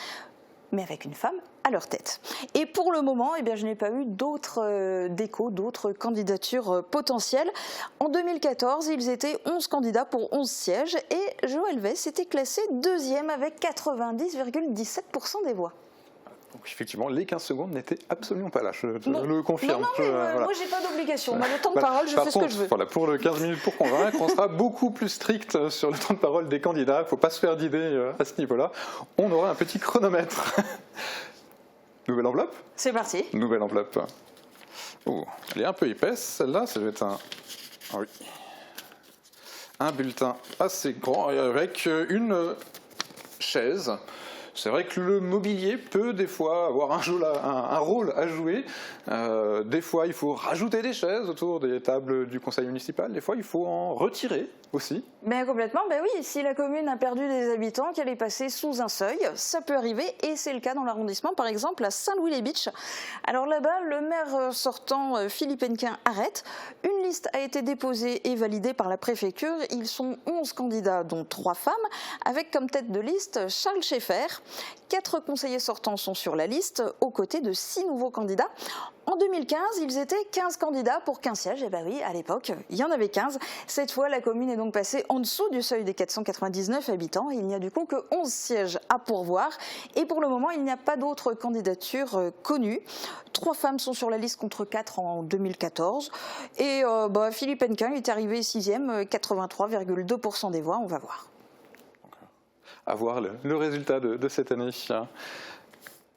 Mais avec une femme à leur tête. Et pour le moment, eh bien, je n'ai pas eu d'autres décos, d'autres candidatures potentielles. En 2014, ils étaient 11 candidats pour 11 sièges et Joël Vess était classé 2e avec 90,17% des voix. Donc effectivement, les 15 secondes n'étaient absolument pas là, je le confirme. Non, mais moi, j'ai pas d'obligation. Moi, le temps de parole, je fais ce que je veux. Voilà, pour le 15 minutes pour convaincre, on sera beaucoup plus strict sur le temps de parole des candidats. Il ne faut pas se faire d'idées à ce niveau-là. On aura un petit chronomètre. Nouvelle enveloppe ? C'est parti. Nouvelle enveloppe. Oh, elle est un peu épaisse, celle-là. Ça doit être un bulletin assez grand avec une chaise. C'est vrai que le mobilier peut des fois avoir un rôle à jouer. Des fois, il faut rajouter des chaises autour des tables du conseil municipal. Des fois, il faut en retirer aussi. Mais complètement, ben oui. Si la commune a perdu des habitants, qu'elle est passée sous un seuil, ça peut arriver. Et c'est le cas dans l'arrondissement, par exemple, à Saint-Louis-les-Bitches. Alors là-bas, le maire sortant, Philippe Hennequin, arrête. Une liste a été déposée et validée par la préfecture. Ils sont 11 candidats, dont 3 femmes, avec comme tête de liste Charles Schaeffer. 4 conseillers sortants sont sur la liste, aux côtés de 6 nouveaux candidats. En 2015, ils étaient 15 candidats pour 15 sièges. Et bien oui, à l'époque, il y en avait 15. Cette fois, la commune est donc passée en dessous du seuil des 499 habitants. Et il n'y a du coup que 11 sièges à pourvoir. Et pour le moment, il n'y a pas d'autres candidatures connues. 3 femmes sont sur la liste contre 4 en 2014. Et Philippe Hennequin est arrivé 6e, 83,2% des voix. On va voir. À voir le résultat de cette année.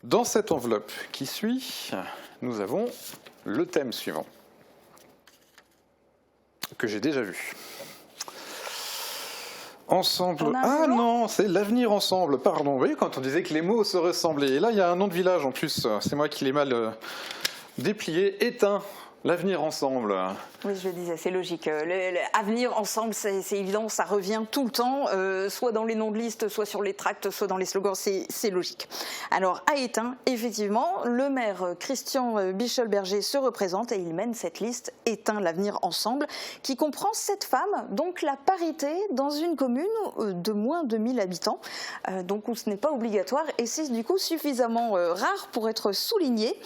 Dans cette enveloppe qui suit, nous avons le thème suivant, que j'ai déjà vu. Ensemble. Ah non, c'est l'avenir ensemble, pardon. Vous voyez, quand on disait que les mots se ressemblaient. Et là, il y a un nom de village en plus. C'est moi qui l'ai mal déplié. Étain. L'avenir ensemble. Oui, je le disais, c'est logique. Avenir ensemble, c'est évident, ça revient tout le temps, soit dans les noms de liste, soit sur les tracts, soit dans les slogans, c'est logique. Alors, à Étain, effectivement, le maire Christian Bicholberger se représente et il mène cette liste Étain l'avenir ensemble, qui comprend 7 femmes, donc la parité dans une commune de moins de 1000 habitants, donc où ce n'est pas obligatoire et c'est du coup suffisamment rare pour être souligné.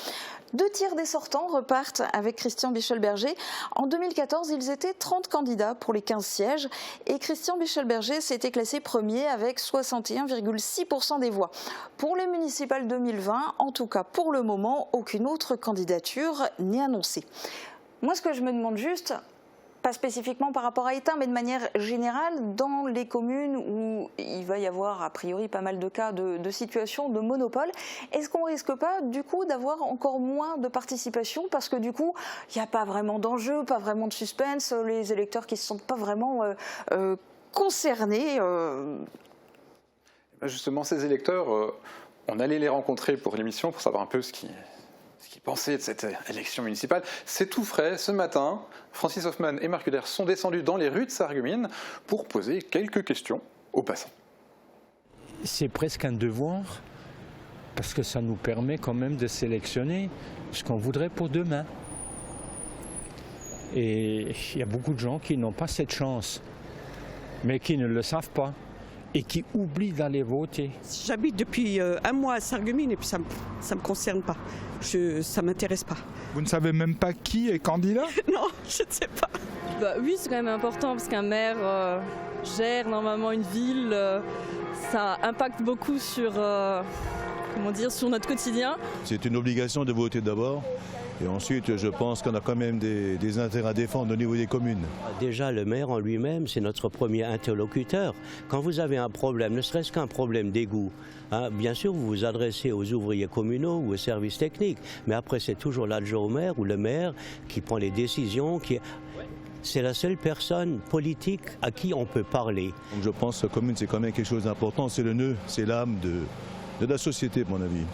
2 tiers des sortants repartent avec Christian Bicholberger. En 2014, ils étaient 30 candidats pour les 15 sièges et Christian Bicholberger s'était classé premier avec 61,6% des voix. Pour les municipales 2020, en tout cas pour le moment, aucune autre candidature n'est annoncée. Moi, ce que je me demande juste, pas spécifiquement par rapport à Étain, mais de manière générale, dans les communes où il va y avoir a priori pas mal de cas de situations de monopole, est-ce qu'on ne risque pas du coup d'avoir encore moins de participation parce que du coup, il n'y a pas vraiment d'enjeu, pas vraiment de suspense, les électeurs qui ne se sentent pas vraiment concernés Justement, ces électeurs, on allait les rencontrer pour l'émission pour savoir un peu ce qu'ils pensaient de cette élection municipale. C'est tout frais. Ce matin, Francis Hoffman et Marc Huller sont descendus dans les rues de Sarreguemines pour poser quelques questions aux passants. C'est presque un devoir parce que ça nous permet quand même de sélectionner ce qu'on voudrait pour demain. Et il y a beaucoup de gens qui n'ont pas cette chance, mais qui ne le savent pas et qui oublient d'aller voter. J'habite depuis un mois à Sarreguemines et puis ça me concerne pas. Ça m'intéresse pas. Vous ne savez même pas qui est candidat? Non, je ne sais pas. Bah, oui, c'est quand même important parce qu'un maire gère normalement une ville. Ça impacte beaucoup sur, sur notre quotidien. C'est une obligation de voter d'abord. Et ensuite, je pense qu'on a quand même des intérêts à défendre au niveau des communes. Déjà, le maire en lui-même, c'est notre premier interlocuteur. Quand vous avez un problème, ne serait-ce qu'un problème d'égout, bien sûr, vous vous adressez aux ouvriers communaux ou aux services techniques. Mais après, c'est toujours l'adjoint au maire ou le maire qui prend les décisions, c'est la seule personne politique à qui on peut parler. Donc je pense que la commune, c'est quand même quelque chose d'important. C'est le nœud, c'est l'âme de la société, à mon avis.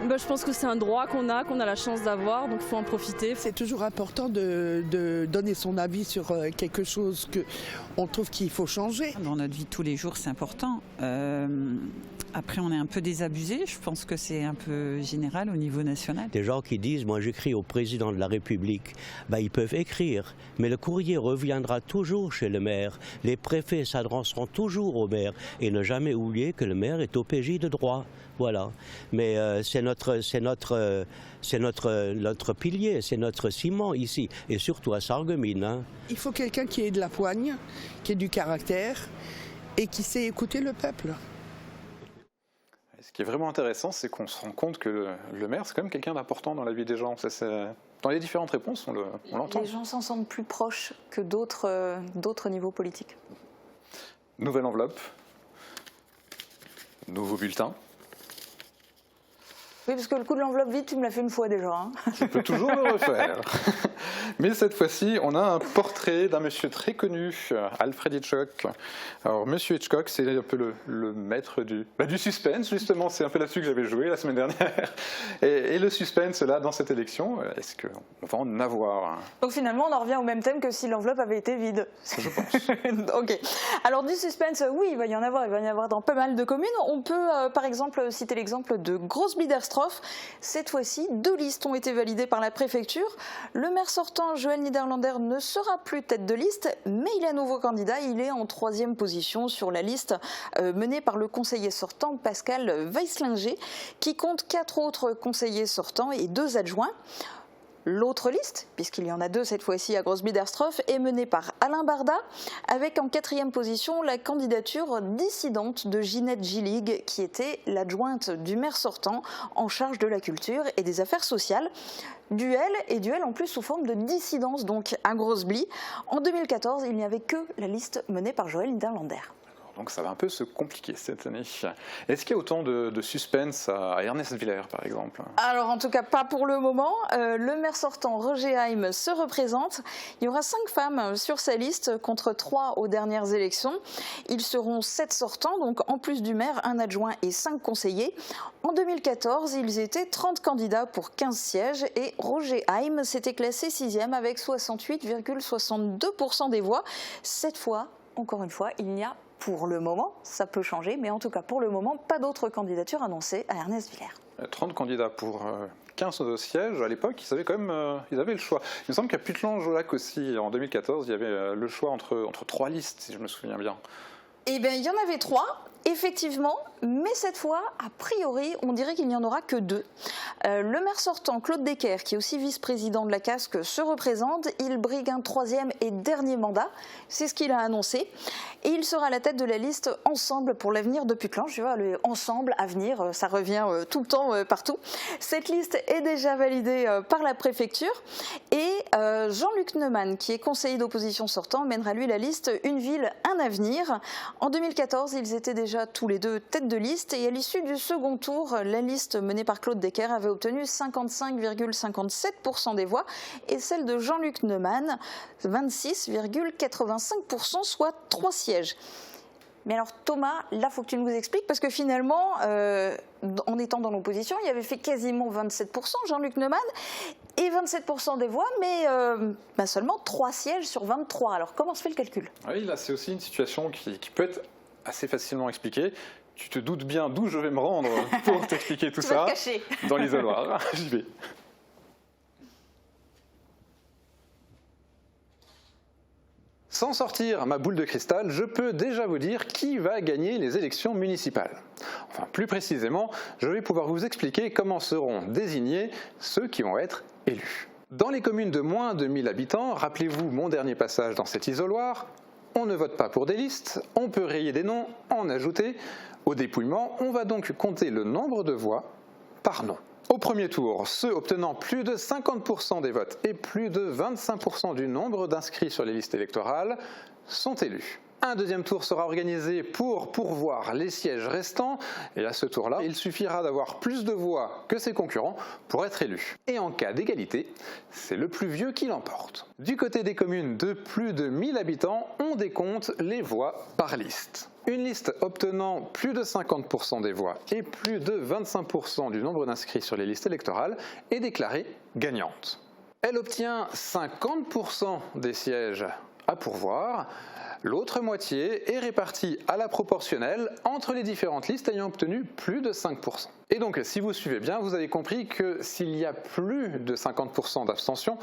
Je pense que c'est un droit qu'on a la chance d'avoir, donc il faut en profiter. C'est toujours important de donner son avis sur quelque chose qu'on trouve qu'il faut changer. Dans notre vie de tous les jours, c'est important. Après, on est un peu désabusé. Je pense que c'est un peu général au niveau national. Des gens qui disent, moi j'écris au président de la République, ils peuvent écrire, mais le courrier reviendra toujours chez le maire. Les préfets s'adresseront toujours au maire et ne jamais oublier que le maire est OPJ de droit. Voilà. Mais c'est notre pilier, c'est notre ciment ici, et surtout à Sarreguemines. Il faut quelqu'un qui ait de la poigne, qui ait du caractère et qui sait écouter le peuple. Ce qui est vraiment intéressant, c'est qu'on se rend compte que le maire, c'est quand même quelqu'un d'important dans la vie des gens. Dans les différentes réponses, on l'entend. Les gens s'en sentent plus proches que d'autres niveaux politiques. Nouvelle enveloppe, nouveau bulletin. Oui, parce que le coup de l'enveloppe vide, tu me l'as fait une fois déjà. Je peux toujours le refaire. Mais cette fois-ci, on a un portrait d'un monsieur très connu, Alfred Hitchcock. Alors, monsieur Hitchcock, c'est un peu le maître du suspense, justement. C'est un peu là-dessus que j'avais joué la semaine dernière. Et le suspense, là, dans cette élection, est-ce qu'on va en avoir? Donc finalement, on en revient au même thème que si l'enveloppe avait été vide. Je pense. Ok. Alors, du suspense, oui, il va y en avoir dans pas mal de communes. On peut, par exemple, citer l'exemple de Grosse-Biederstroff. Cette fois-ci, 2 listes ont été validées par la préfecture. Le maire sortant, Joël Niederlander, ne sera plus tête de liste, mais il est à nouveau candidat. Il est en 3e position sur la liste menée par le conseiller sortant, Pascal Weisslinger, qui compte 4 autres conseillers sortants et 2 adjoints. L'autre liste, puisqu'il y en a 2 cette fois-ci à Grosse-Biederstroff, est menée par Alain Barda, avec en 4e position la candidature dissidente de Ginette Gillig, qui était l'adjointe du maire sortant en charge de la culture et des affaires sociales. Duel en plus sous forme de dissidence, donc à Grosse-Blie. En 2014, il n'y avait que la liste menée par Joël Niederlander. Donc ça va un peu se compliquer cette année. Est-ce qu'il y a autant de suspense à Ernest-Villers, par exemple? Alors en tout cas pas pour le moment. Le maire sortant Roger Heim se représente. Il y aura 5 femmes sur sa liste contre 3 aux dernières élections. Ils seront 7 sortants, donc en plus du maire, un adjoint et 5 conseillers. En 2014, ils étaient 30 candidats pour 15 sièges et Roger Heim s'était classé 6e avec 68,62% des voix. Cette fois, encore une fois, il n'y a pour le moment, ça peut changer, mais en tout cas pour le moment, pas d'autres candidatures annoncées à Ernest-Villers. 30 candidats pour 15 sièges, à l'époque, ils avaient quand même ils avaient le choix. Il me semble qu'à Putelange-au-Lac aussi, en 2014, il y avait le choix entre 3 listes, si je me souviens bien. Eh bien, il y en avait 3. Effectivement, mais cette fois, a priori, on dirait qu'il n'y en aura que 2. Le maire sortant, Claude Decker, qui est aussi vice-président de la Casque, se représente. Il brigue un 3e et dernier mandat. C'est ce qu'il a annoncé. Et il sera à la tête de la liste Ensemble pour l'avenir de Putelange. Tu vois, le Ensemble, Avenir, ça revient tout le temps partout. Cette liste est déjà validée par la préfecture. Et Jean-Luc Neumann, qui est conseiller d'opposition sortant, mènera lui la liste Une ville, un avenir. En 2014, ils étaient déjà tous les deux tête de liste et à l'issue du second tour, la liste menée par Claude Decker avait obtenu 55,57% des voix et celle de Jean-Luc Neumann 26,85%, soit 3 sièges. Mais alors Thomas, là il faut que tu nous expliques parce que finalement, en étant dans l'opposition, il avait fait quasiment 27% Jean-Luc Neumann et 27% des voix, mais seulement 3 sièges sur 23. Alors comment se fait le calcul? Oui, là c'est aussi une situation qui peut être assez facilement expliquée. Tu te doutes bien d'où je vais me rendre pour t'expliquer tout ça dans l'isoloir. J'y vais. Sans sortir ma boule de cristal, je peux déjà vous dire qui va gagner les élections municipales. Enfin, plus précisément, je vais pouvoir vous expliquer comment seront désignés ceux qui vont être élus. Dans les communes de moins de 1000 habitants, rappelez-vous mon dernier passage dans cet isoloir, on ne vote pas pour des listes, on peut rayer des noms, en ajouter. Au dépouillement, on va donc compter le nombre de voix par nom. Au premier tour, ceux obtenant plus de 50% des votes et plus de 25% du nombre d'inscrits sur les listes électorales sont élus. Un deuxième tour sera organisé pour pourvoir les sièges restants et à ce tour-là, il suffira d'avoir plus de voix que ses concurrents pour être élu. Et en cas d'égalité, c'est le plus vieux qui l'emporte. Du côté des communes de plus de 1000 habitants, on décompte les voix par liste. Une liste obtenant plus de 50% des voix et plus de 25% du nombre d'inscrits sur les listes électorales est déclarée gagnante. Elle obtient 50% des sièges à pourvoir. L'autre moitié est répartie à la proportionnelle entre les différentes listes ayant obtenu plus de 5%. Et donc, si vous suivez bien, vous avez compris que s'il y a plus de 50% d'abstention,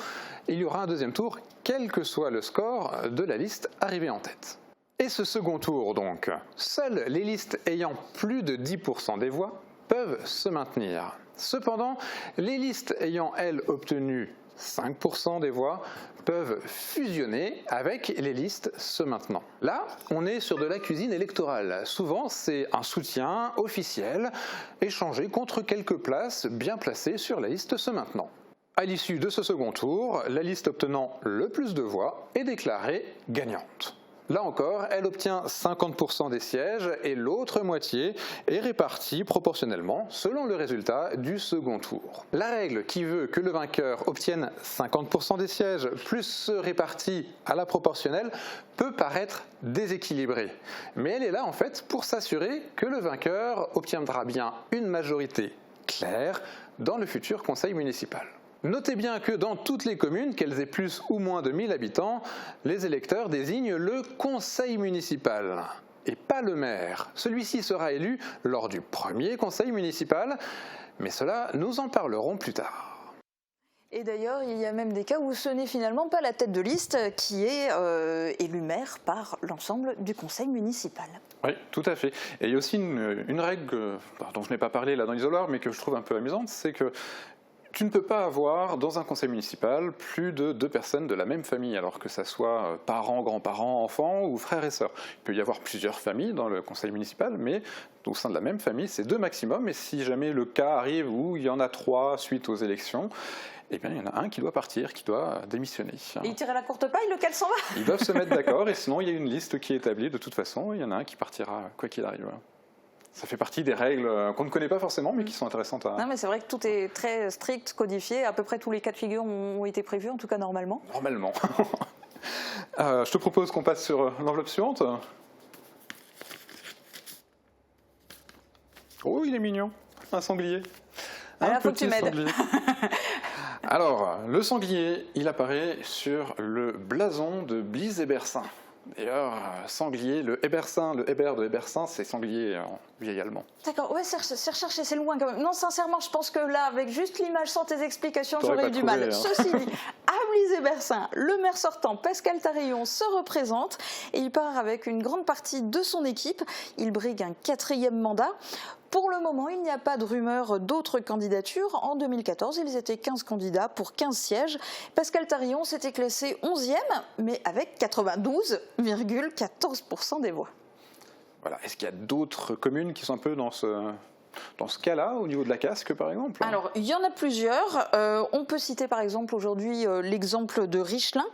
il y aura un deuxième tour, quel que soit le score de la liste arrivée en tête. Et ce second tour, donc, seules les listes ayant plus de 10% des voix peuvent se maintenir. Cependant, les listes ayant, elles, obtenu 5% des voix peuvent fusionner avec les listes se maintenant. Là, on est sur de la cuisine électorale. Souvent, c'est un soutien officiel échangé contre quelques places bien placées sur la liste se maintenant. À l'issue de ce second tour, la liste obtenant le plus de voix est déclarée gagnante. Là encore, elle obtient 50% des sièges et l'autre moitié est répartie proportionnellement selon le résultat du second tour. La règle qui veut que le vainqueur obtienne 50% des sièges plus ceux répartis à la proportionnelle peut paraître déséquilibrée. Mais elle est là en fait pour s'assurer que le vainqueur obtiendra bien une majorité claire dans le futur conseil municipal. Notez bien que dans toutes les communes, qu'elles aient plus ou moins de 1000 habitants, les électeurs désignent le conseil municipal et pas le maire. Celui-ci sera élu lors du premier conseil municipal, mais cela, nous en parlerons plus tard. Et d'ailleurs, il y a même des cas où ce n'est finalement pas la tête de liste qui est élu maire par l'ensemble du conseil municipal. Oui, tout à fait. Et il y a aussi une règle dont je n'ai pas parlé là dans l'isoloir, mais que je trouve un peu amusante, c'est que Tu ne peux pas avoir dans un conseil municipal plus de 2 personnes de la même famille, alors que ça soit parents, grands-parents, enfants ou frères et sœurs. Il peut y avoir plusieurs familles dans le conseil municipal, mais au sein de la même famille, c'est 2 maximum. Et si jamais le cas arrive où il y en a 3 suite aux élections, eh bien, il y en a un qui doit partir, qui doit démissionner. Et il tire à la courte paille, lequel s'en va? Ils doivent se mettre d'accord, et sinon il y a une liste qui est établie de toute façon, il y en a un qui partira quoi qu'il arrive. Ça fait partie des règles qu'on ne connaît pas forcément, mais qui sont intéressantes à... Non, mais c'est vrai que tout est très strict, codifié. À peu près tous les cas de figure ont été prévus, en tout cas normalement. Normalement. Je te propose qu'on passe sur l'enveloppe suivante. Oh, il est mignon, un sanglier. Alors, faut que tu m'aides. Alors, le sanglier, il apparaît sur le blason de Blies-Hébersin. D'ailleurs, sanglier, le Hébersin, le Héber de Hébersin, c'est sanglier en vieil allemand. D'accord, ouais, c'est recherché, c'est loin quand même. Non, sincèrement, je pense que là, avec juste l'image sans tes explications, j'aurais eu du mal. Ceci dit, à Blies-Hébersin, le maire sortant, Pascal Tarillon, se représente et il part avec une grande partie de son équipe. Il brigue un 4e mandat. Pour le moment, il n'y a pas de rumeur d'autres candidatures. En 2014, ils étaient 15 candidats pour 15 sièges. Pascal Tarillon s'était classé 11e, mais avec 92,14% des voix. Voilà. Est-ce qu'il y a d'autres communes qui sont un peu dans ce cas-là, au niveau de la casque, par exemple? Alors, il y en a plusieurs. On peut citer par exemple aujourd'hui l'exemple de Richelin.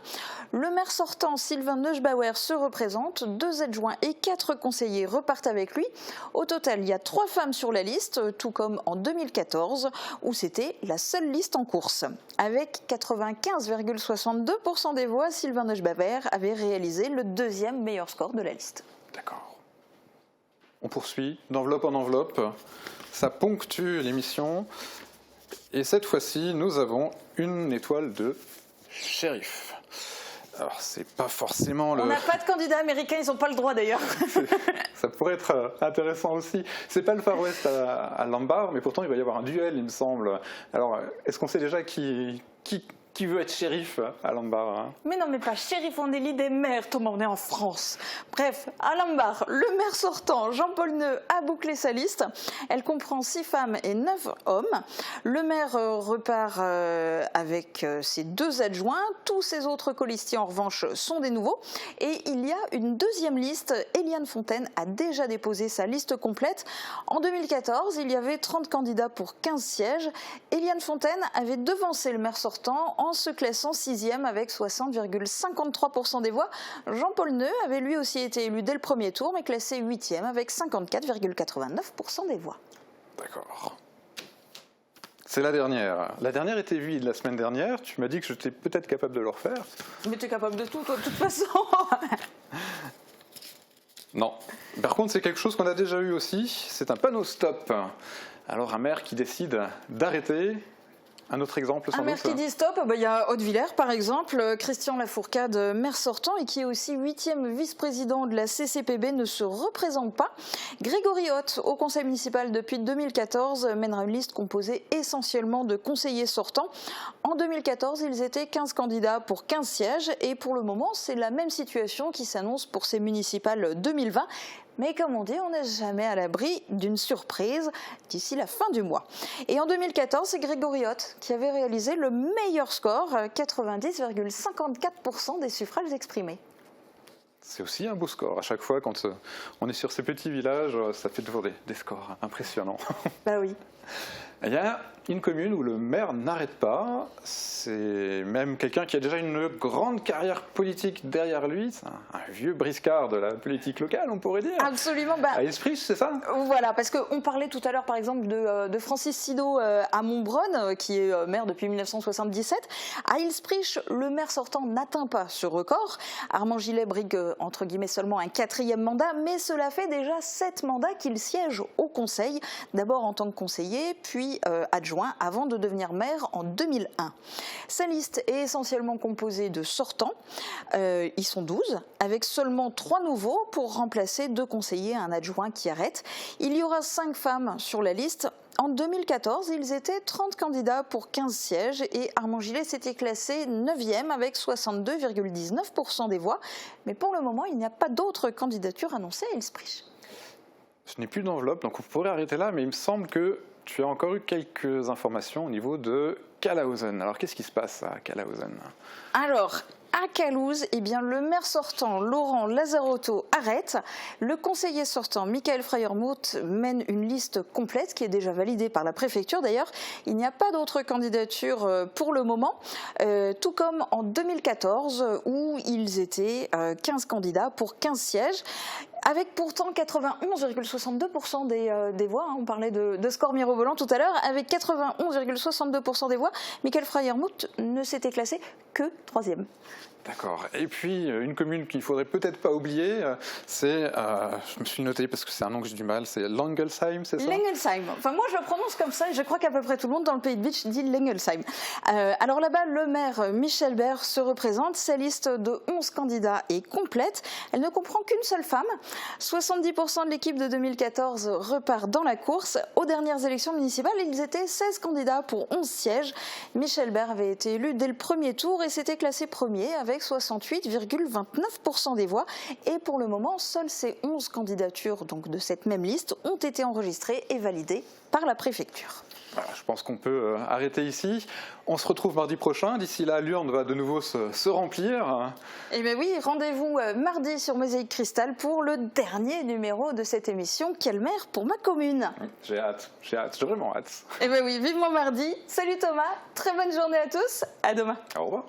Le maire sortant, Sylvain Neugebauer, se représente. 2 adjoints et 4 conseillers repartent avec lui. Au total, il y a 3 femmes sur la liste, tout comme en 2014, où c'était la seule liste en course. Avec 95,62% des voix, Sylvain Neugebauer avait réalisé le 2e meilleur score de la liste. D'accord. On poursuit d'enveloppe en enveloppe. Ça ponctue l'émission. Et cette fois-ci, nous avons une étoile de shérif. Alors, c'est pas forcément le... On n'a pas de candidats américains, ils n'ont pas le droit d'ailleurs. Ça pourrait être intéressant aussi. C'est pas le Far West à Lambar, mais pourtant il va y avoir un duel, il me semble. Alors, est-ce qu'on sait déjà qui veut être shérif à Lambar, hein? Mais non, mais pas shérif, on élit des maires, Thomas, on est en France. Bref, à Lambar, le maire sortant, Jean-Paul Neu, a bouclé sa liste. Elle comprend 6 femmes et 9 hommes. Le maire repart avec ses 2 adjoints. Tous ses autres colistiers, en revanche, sont des nouveaux. Et il y a une 2e liste. Eliane Fontaine a déjà déposé sa liste complète. En 2014, il y avait 30 candidats pour 15 sièges. Eliane Fontaine avait devancé le maire sortant en se classant 6e avec 60,53% des voix. Jean-Paul Neu avait lui aussi été élu dès le premier tour, mais classé 8e avec 54,89% des voix. D'accord. C'est la dernière. La dernière était vide la semaine dernière. Tu m'as dit que j'étais peut-être capable de le refaire. Mais tu es capable de tout, toi, de toute façon. Non. Par contre, c'est quelque chose qu'on a déjà eu aussi. C'est un panneau stop. Alors, un maire qui décide d'arrêter. Un autre exemple, sans doute. Un maire qui dit stop, il y a Haute-Villers par exemple, Christian Lafourcade, maire sortant et qui est aussi 8e vice-président de la CCPB, ne se représente pas. Grégory Hott, au conseil municipal depuis 2014, mènera une liste composée essentiellement de conseillers sortants. En 2014, ils étaient 15 candidats pour 15 sièges et pour le moment, c'est la même situation qui s'annonce pour ces municipales 2020. Mais comme on dit, on n'est jamais à l'abri d'une surprise d'ici la fin du mois. Et en 2014, c'est Grégory Hott qui avait réalisé le meilleur score, 90,54% des suffrages exprimés. C'est aussi un beau score. À chaque fois, quand on est sur ces petits villages, ça fait toujours des scores impressionnants. Bah oui. Il y a une commune où le maire n'arrête pas. C'est même quelqu'un qui a déjà une grande carrière politique derrière lui. C'est un vieux briscard de la politique locale, on pourrait dire. Absolument. À Ilsprich, c'est ça? Voilà, parce qu'on parlait tout à l'heure, par exemple, de Francis Sido à Montbronne, qui est maire depuis 1977. À Ilsprich, le maire sortant n'atteint pas ce record. Armand Gillet brigue, entre guillemets, seulement un 4e mandat, mais cela fait déjà 7 mandats qu'il siège au conseil, d'abord en tant que conseiller, puis adjoint, avant de devenir maire en 2001. Sa liste est essentiellement composée de sortants, ils sont 12, avec seulement 3 nouveaux pour remplacer 2 conseillers et un adjoint qui arrête. Il y aura 5 femmes sur la liste. En 2014, ils étaient 30 candidats pour 15 sièges et Armand Gillet s'était classé 9e avec 62,19% des voix. Mais pour le moment, il n'y a pas d'autres candidatures annoncées à Ilsprich. Je n'ai plus d'enveloppe, donc on pourrait arrêter là, mais il me semble que tu as encore eu quelques informations au niveau de Kalausen. Alors qu'est-ce qui se passe à Kalausen? Alors, à Calouse, eh bien, le maire sortant, Laurent Lazarotto, arrête. Le conseiller sortant, Michael Freiermuth, mène une liste complète qui est déjà validée par la préfecture. D'ailleurs, il n'y a pas d'autres candidatures pour le moment, tout comme en 2014 où ils étaient 15 candidats pour 15 sièges. Avec pourtant 91,62% des voix, on parlait de score mirobolant tout à l'heure, avec 91,62% des voix, Michael Freiermuth ne s'était classé que 3e. D'accord. Et puis, une commune qu'il ne faudrait peut-être pas oublier, c'est, je me suis noté parce que c'est un nom que j'ai du mal, c'est Lengelsheim, c'est ça? Lengelsheim. Enfin, moi, je le prononce comme ça et je crois qu'à peu près tout le monde dans le pays de Bitche dit Lengelsheim. Alors là-bas, le maire Michel Bert se représente. Sa liste de 11 candidats est complète. Elle ne comprend qu'une seule femme. 70% de l'équipe de 2014 repart dans la course. Aux dernières élections municipales, ils étaient 16 candidats pour 11 sièges. Michel Bert avait été élu dès le premier tour et s'était classé premier avec 68,29% des voix. Et pour le moment, seules ces 11 candidatures donc, de cette même liste ont été enregistrées et validées par la préfecture. Voilà, je pense qu'on peut arrêter ici. On se retrouve mardi prochain. D'ici là, l'urne va de nouveau se remplir. Eh bien oui, rendez-vous mardi sur Mosaïque Cristal pour le dernier numéro de cette émission Quelle maire pour ma commune. J'ai hâte, j'ai vraiment hâte. Eh bien oui, vivement mardi. Salut Thomas, très bonne journée à tous, à demain. Au revoir.